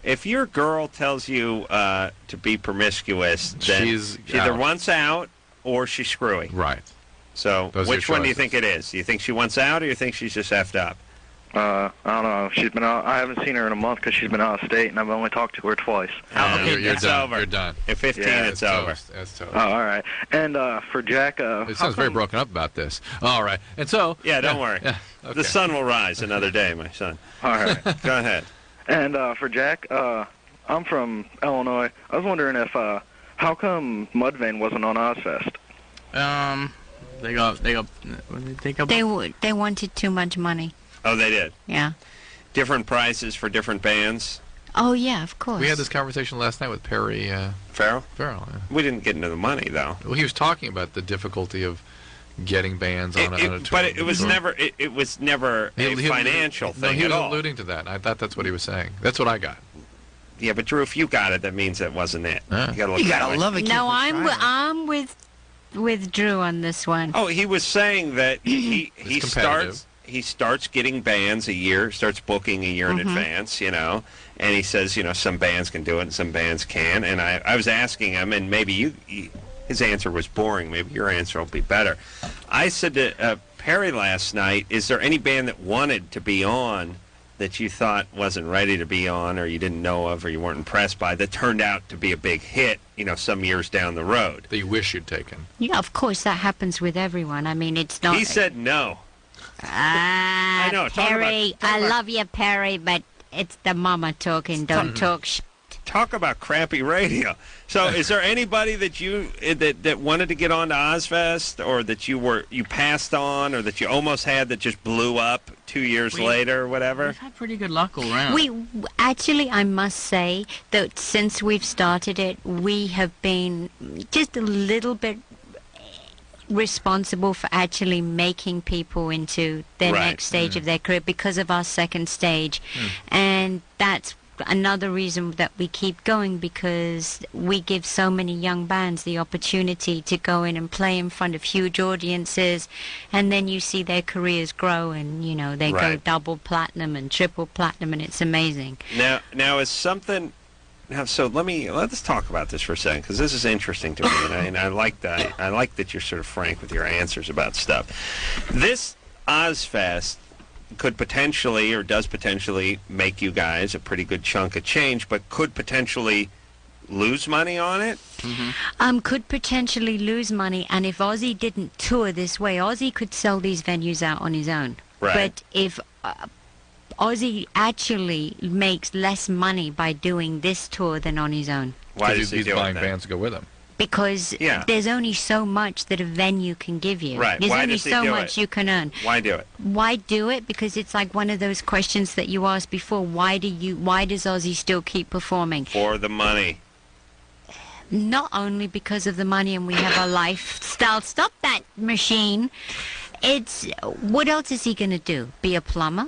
if your girl tells you to be promiscuous, then She's she either out. wants out or she's screwy. Right. So Those are which your one do you choices. think it is? Do you think she wants out or you think she's just effed up? I don't know. She's been out. I haven't seen her in a month because she's been out of state, and I've only talked to her twice. You're it's done. over. You're done. At 15, it's over. That's toast. Oh, all right. And for Jack, It sounds very broken up about this. All right. And so... Yeah, don't worry. Yeah, okay. The sun will rise another day, my son. All right. Go ahead. And for Jack, I'm from Illinois. I was wondering if how come Mudvayne wasn't on Ozfest? They wanted too much money. Oh, they did? Yeah. Different prices for different bands? Oh, yeah, of course. We had this conversation last night with Perry... Farrell? Farrell, yeah. We didn't get into the money, though. Well, he was talking about the difficulty of getting bands on a tour. But it was never a financial thing he at was all. alluding to that. I thought that's what he was saying. That's what I got. Yeah, but Drew, if you got it, that means it wasn't it. You gotta love it. No, I'm with Drew on this one. Oh, he was saying that he competitive. starts getting bands a year, starts booking a year in advance, and he says, some bands can do it and some bands can. And I was asking him, and maybe his answer was boring. Maybe your answer will be better. I said to Perry last night, is there any band that wanted to be on that you thought wasn't ready to be on, or you didn't know of, or you weren't impressed by, that turned out to be a big hit, some years down the road? That you wish you'd taken. Yeah, of course, that happens with everyone. I mean, it's not... He said no. I know. Perry, I love you, Perry, but it's the mama talking. Don't talk Talk about crappy radio. So, is there anybody that you that wanted to get on to Ozfest, or that you passed on, or that you almost had that just blew up 2 years later, or whatever? We've had pretty good luck all around. Actually, I must say that since we've started it, we have been just a little bit responsible for actually making people into their next stage of their career because of our second stage. And that's another reason that we keep going, because we give so many young bands the opportunity to go in and play in front of huge audiences, and then you see their careers grow, and they go double platinum and triple platinum, and it's amazing. Now is something... Now, so let's talk about this for a second, because this is interesting to me, and I like that. I like that you're sort of frank with your answers about stuff. This Ozfest could potentially, or does potentially, make you guys a pretty good chunk of change, but could potentially lose money on it? Could potentially lose money, and if Ozzy didn't tour this way, Ozzy could sell these venues out on his own. Right. But if Ozzy actually makes less money by doing this tour than on his own. Why does he he's do buying it bands to go with him? Because there's only so much that a venue can give you. Right. There's Why only does he so do much it? you can earn. Why do it? Why do it? Because it's like one of those questions that you asked before. Why does Ozzy still keep performing? For the money. Not only because of the money, and we have a lifestyle. Stop that machine. It's what else is he going to do? Be a plumber?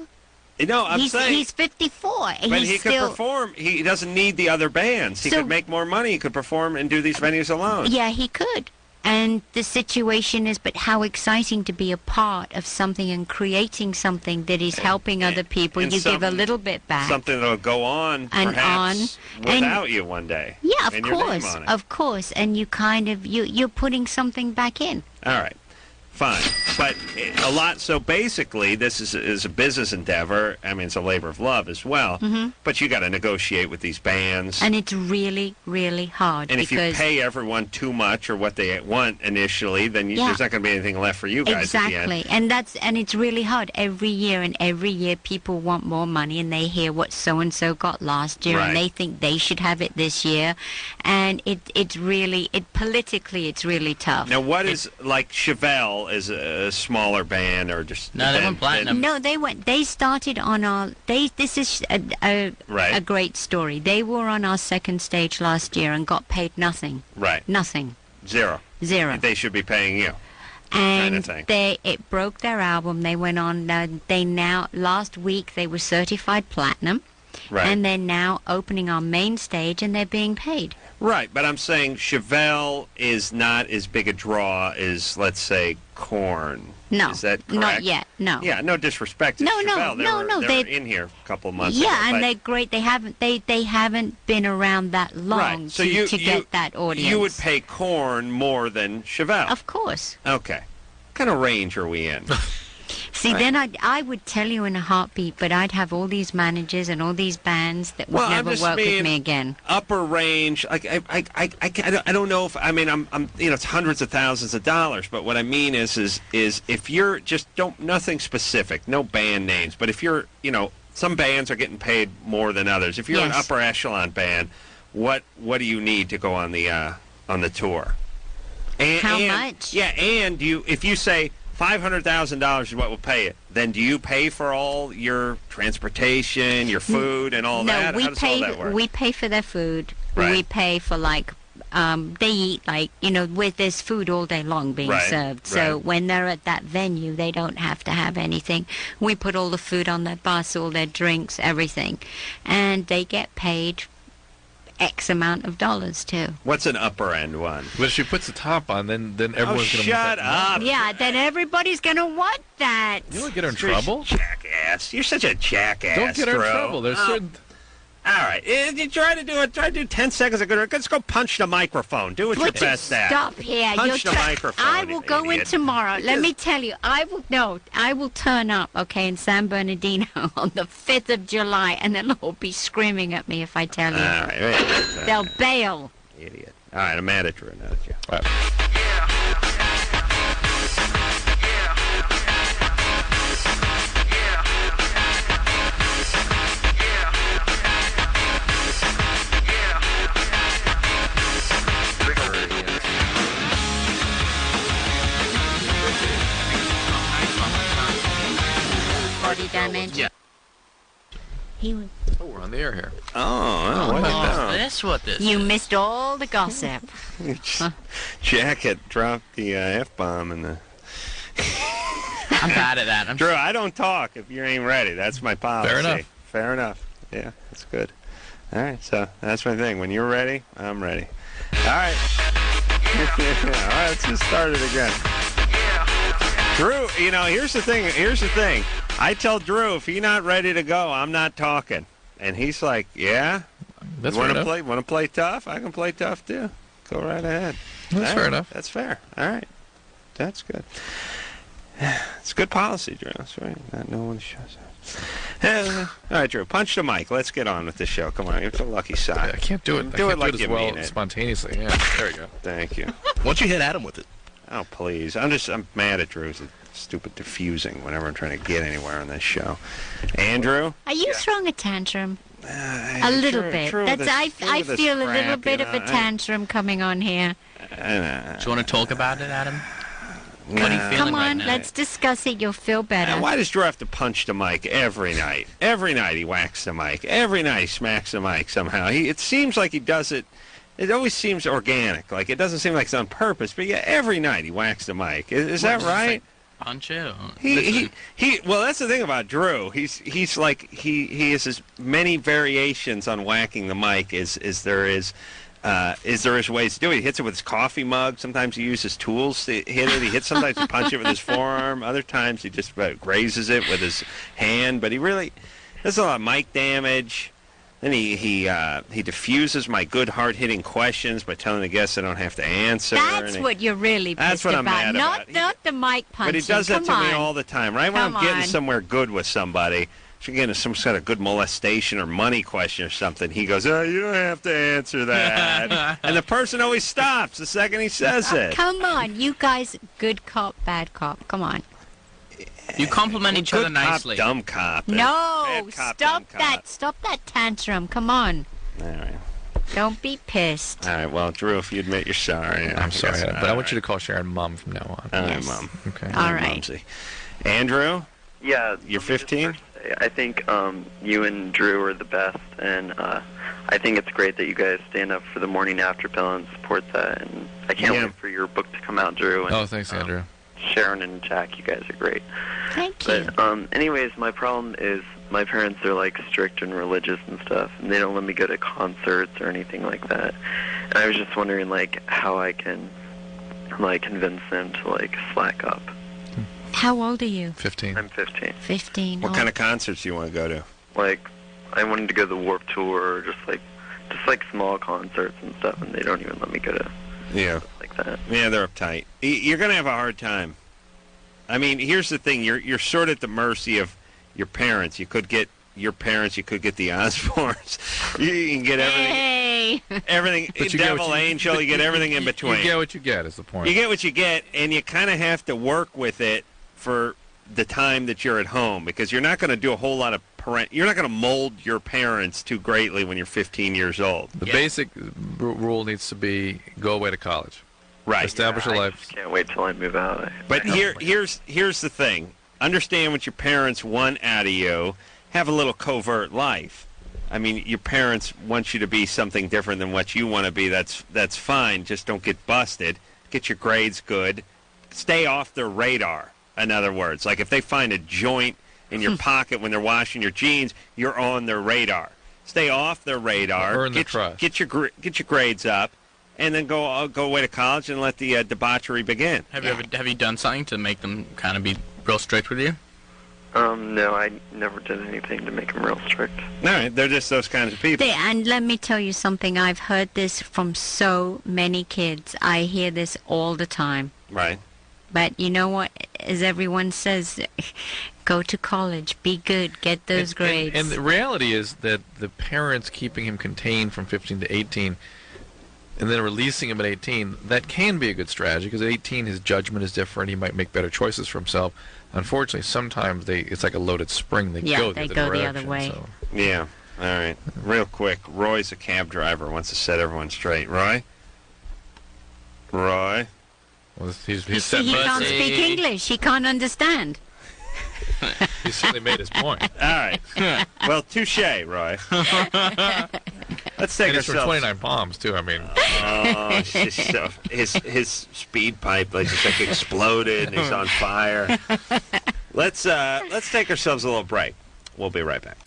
No, I'm saying he's 54. But he could perform. He doesn't need the other bands. He could make more money. He could perform and do these venues alone. Yeah, he could. And the situation is, but how exciting to be a part of something and creating something that is helping other people. You give a little bit back. Something that will go on, and perhaps, without you one day. Yeah, of course. And you kind of, you're putting something back in. All right. Fine, but so basically this is a business endeavor. I mean, it's a labor of love as well, but you got to negotiate with these bands. And it's really, really hard. And if you pay everyone too much or what they want initially, then there's not going to be anything left for you guys at the end. Exactly, and it's really hard every year, people want more money, and they hear what so-and-so got last year, and they think they should have it this year, and it's really tough. Now, what is, like, Chevelle is a smaller band, or just... No, they went platinum. No, they started on our... This is a great story. They were on our second stage last year and got paid nothing. Right. Nothing. Zero. They should be paying you. And it broke their album. They went on... last week, they were certified platinum. Right. And they're now opening our main stage, and they're being paid. Right, but I'm saying Chevelle is not as big a draw as, let's say, Korn. No. Is that correct? Not yet, no. Yeah, no disrespect to Chevelle. They were in here a couple of months ago. Yeah, and they're great. They haven't been around that long to get that audience. You would pay Korn more than Chevelle. Of course. Okay. What kind of range are we in? See, then I would tell you in a heartbeat, but I'd have all these managers and all these bands that would never work with me again. Upper range, like I don't know if I'm it's hundreds of thousands of dollars, but what I mean is if you're just nothing specific, no band names, but if you're some bands are getting paid more than others. If you're an upper echelon band, what do you need to go on the tour? How much? Yeah, and if you say $500,000 is what we'll pay you, then do you pay for all your transportation, your food, and all that? No, How does all that work? we pay for their food. Right. We pay for they eat with this food all day long being served. So when they're at that venue, they don't have to have anything. We put all the food on their bus, all their drinks, everything, and they get paid X amount of dollars too. What's an upper end one? But if she puts the top on, then everyone's going to shut up. Yeah, then everybody's going to want that. You don't get her in trouble? Jackass. You're such a jackass. Don't get her in trouble. There's certain... All right. You try to do 10 seconds of good. Let's go punch the microphone. Do what you're best at. Stop here. Punch the microphone. I will go in tomorrow. Let me tell you, I will turn up, in San Bernardino on the 5th of July, and they'll all be screaming at me if I tell you. All right. They'll bail. Idiot. All right, I'm mad at Drew. Not at you. All right. Body damage. Yeah. Oh, we're on the air here. What this? You missed all the gossip. Jacket dropped the F-bomb in the... I'm bad at that. Drew, I don't talk if you ain't ready. That's my policy. Fair enough. Fair enough. Yeah, that's good. All right, so that's my thing. When you're ready, I'm ready. All right. All right, let's just start it again. Drew, here's the thing. I tell Drew, if he's not ready to go, I'm not talking. And he's like, yeah? That's Want fair to enough. Want to play tough? I can play tough, too. Go right ahead. That's fair enough. That's fair. All right. That's good. It's good policy, Drew. That's right. Not no one shows up. All right, Drew, punch the mic. Let's get on with the show. Come on, it's a lucky shot. Yeah, I can't do it. Do it like as you well mean it. spontaneously. Yeah, there you go. Thank you. Why don't you hit Adam with it? Oh, please. I'm mad at Drew's stupid diffusing whenever I'm trying to get anywhere on this show. Andrew? Are you throwing a tantrum? A little bit. I feel a little bit of a tantrum coming on here. Do you want to talk about it, Adam? What are you feeling Come on, right now? let's discuss it. You'll feel better. Why does Drew have to punch the mic every night? Every night he whacks the mic. Every night he smacks the mic somehow. It seems like he does it. It always seems organic. Like, it doesn't seem like it's on purpose. But yeah, every night he whacks the mic. Is that right? Punch it. Well, that's the thing about Drew. He's like he has as many variations on whacking the mic as there is ways to do it. He hits it with his coffee mug. Sometimes he uses tools to hit it. He sometimes he punches it with his forearm. Other times he just grazes it with his hand. But he really does a lot of mic damage. Then he diffuses my good hard-hitting questions by telling the guests I don't have to answer. That's what you're really pissed That's what I'm about. mad about. Not the mic punching. But he does that to me all the time. Right when I'm getting somewhere good with somebody, if you're getting some sort of good molestation or money question or something, he goes, "Oh, you don't have to answer that." And the person always stops the second he says it. Come on, you guys, good cop, bad cop. Come on. You compliment each other nicely. Cop, dumb cop. No, Bad cop, stop dumb that. cop. Stop that tantrum. Come on. All right. Don't be pissed. All right, well, Drew, if you admit you're sorry. I'm sorry, but I want you to call Sharon Mom from now on. All right, Yes. Mom. Okay. All right. Mumsy. Andrew, Yeah. you're 15? I think you and Drew are the best, and I think it's great that you guys stand up for the morning after pill and support that. And I can't wait for your book to come out, Drew. And, Oh, thanks, Andrew. Sharon and Jack, you guys are great. Thank you. But anyways, my problem is my parents are like strict and religious and stuff, and they don't let me go to concerts or anything like that. And I was just wondering like how I can like convince them to like slack up. How old are you? 15. I'm 15. 15. What kind of concerts do you want to go to? Like I wanted to go to the Warped Tour, or just like small concerts and stuff, and they don't even let me go to Yeah. like that. Yeah, they're uptight. You're going to have a hard time. I mean, here's the thing. You're sort of at the mercy of your parents. You could get your parents. You could get the Osbournes. You can get everything. Hey. Everything. Devil, angel. You get everything in between. You get what you get is the point. You get what you get, and you kind of have to work with it for the time that you're at home, because you're not going to do a whole lot of you're not going to mold your parents too greatly when you're 15 years old. The basic rule needs to be go away to college. Right. Establish a I life. just can't wait till I move out. But here's the thing. Understand what your parents want out of you. Have a little covert life. I mean, your parents want you to be something different than what you want to be. That's fine. Just don't get busted. Get your grades good. Stay off their radar. In other words, like if they find a joint in your pocket when they're washing your jeans, you're on their radar. Stay off their radar. Earn the trust. Get your grades up, and then go away to college and let the debauchery begin. Have you done something to make them kind of be real strict with you? No, I never did anything to make them real strict. All right, they're just those kinds of people. And let me tell you something. I've heard this from so many kids. I hear this all the time. Right. But you know what? As everyone says, go to college, be good, get those grades. And the reality is that the parents keeping him contained from 15 to 18 and then releasing him at 18, that can be a good strategy, because at 18 his judgment is different. He might make better choices for himself. Unfortunately, sometimes it's like a loaded spring. They go the other way. So. Yeah. All right. Real quick, Roy's a cab driver. Wants to set everyone straight. Roy? Well, he's he can't speak English. He can't understand. He certainly made his point. All right. Well, touche, Roy. Let's take ourselves. For 29 palms too. I mean. Oh, his speed pipe just like exploded and he's on fire. Let's take ourselves a little break. We'll be right back.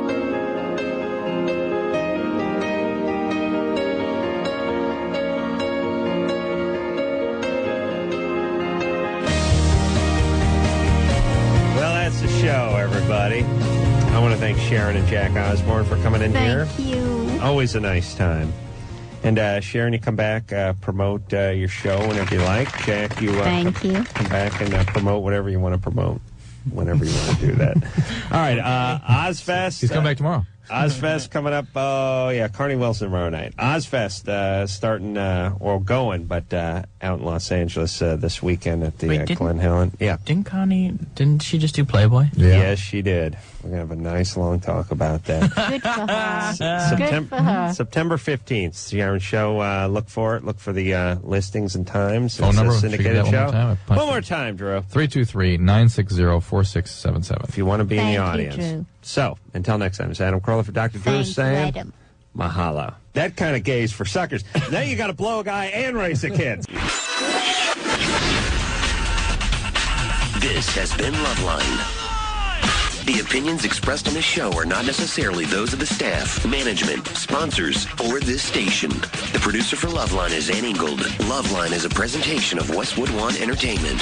The show, everybody. I want to thank Sharon and Jack Osbourne for coming in here. Thank you. Always a nice time. And Sharon, you come back, promote your show whenever you like. Jack, you thank you. Come back and promote whatever you want to promote whenever you want to do that. All right, Ozfest. He's coming back tomorrow. Ozfest coming up. Oh, yeah, Carney Wilson tomorrow night. Ozfest starting, or going, but out in Los Angeles this weekend at the Glen Helen. Yeah. Didn't she just do Playboy? Yeah. Yes, she did. We're going to have a nice long talk about that. Good for her. Good for her. September 15th, Sharon Show. Look for it. Look for the listings and times. Phone number. Syndicated show. One more time, Drew. 323-960-4677. If you want to be in the Thank audience. you, Drew. So, until next time, it's Adam Carolla for Dr. Drew saying, Adam. Mahalo. That kind of gaze for suckers. Now you got to blow a guy and raise a kid. This has been Loveline. The opinions expressed on this show are not necessarily those of the staff, management, sponsors, or this station. The producer for Loveline is Ann Ingold. Loveline is a presentation of Westwood One Entertainment.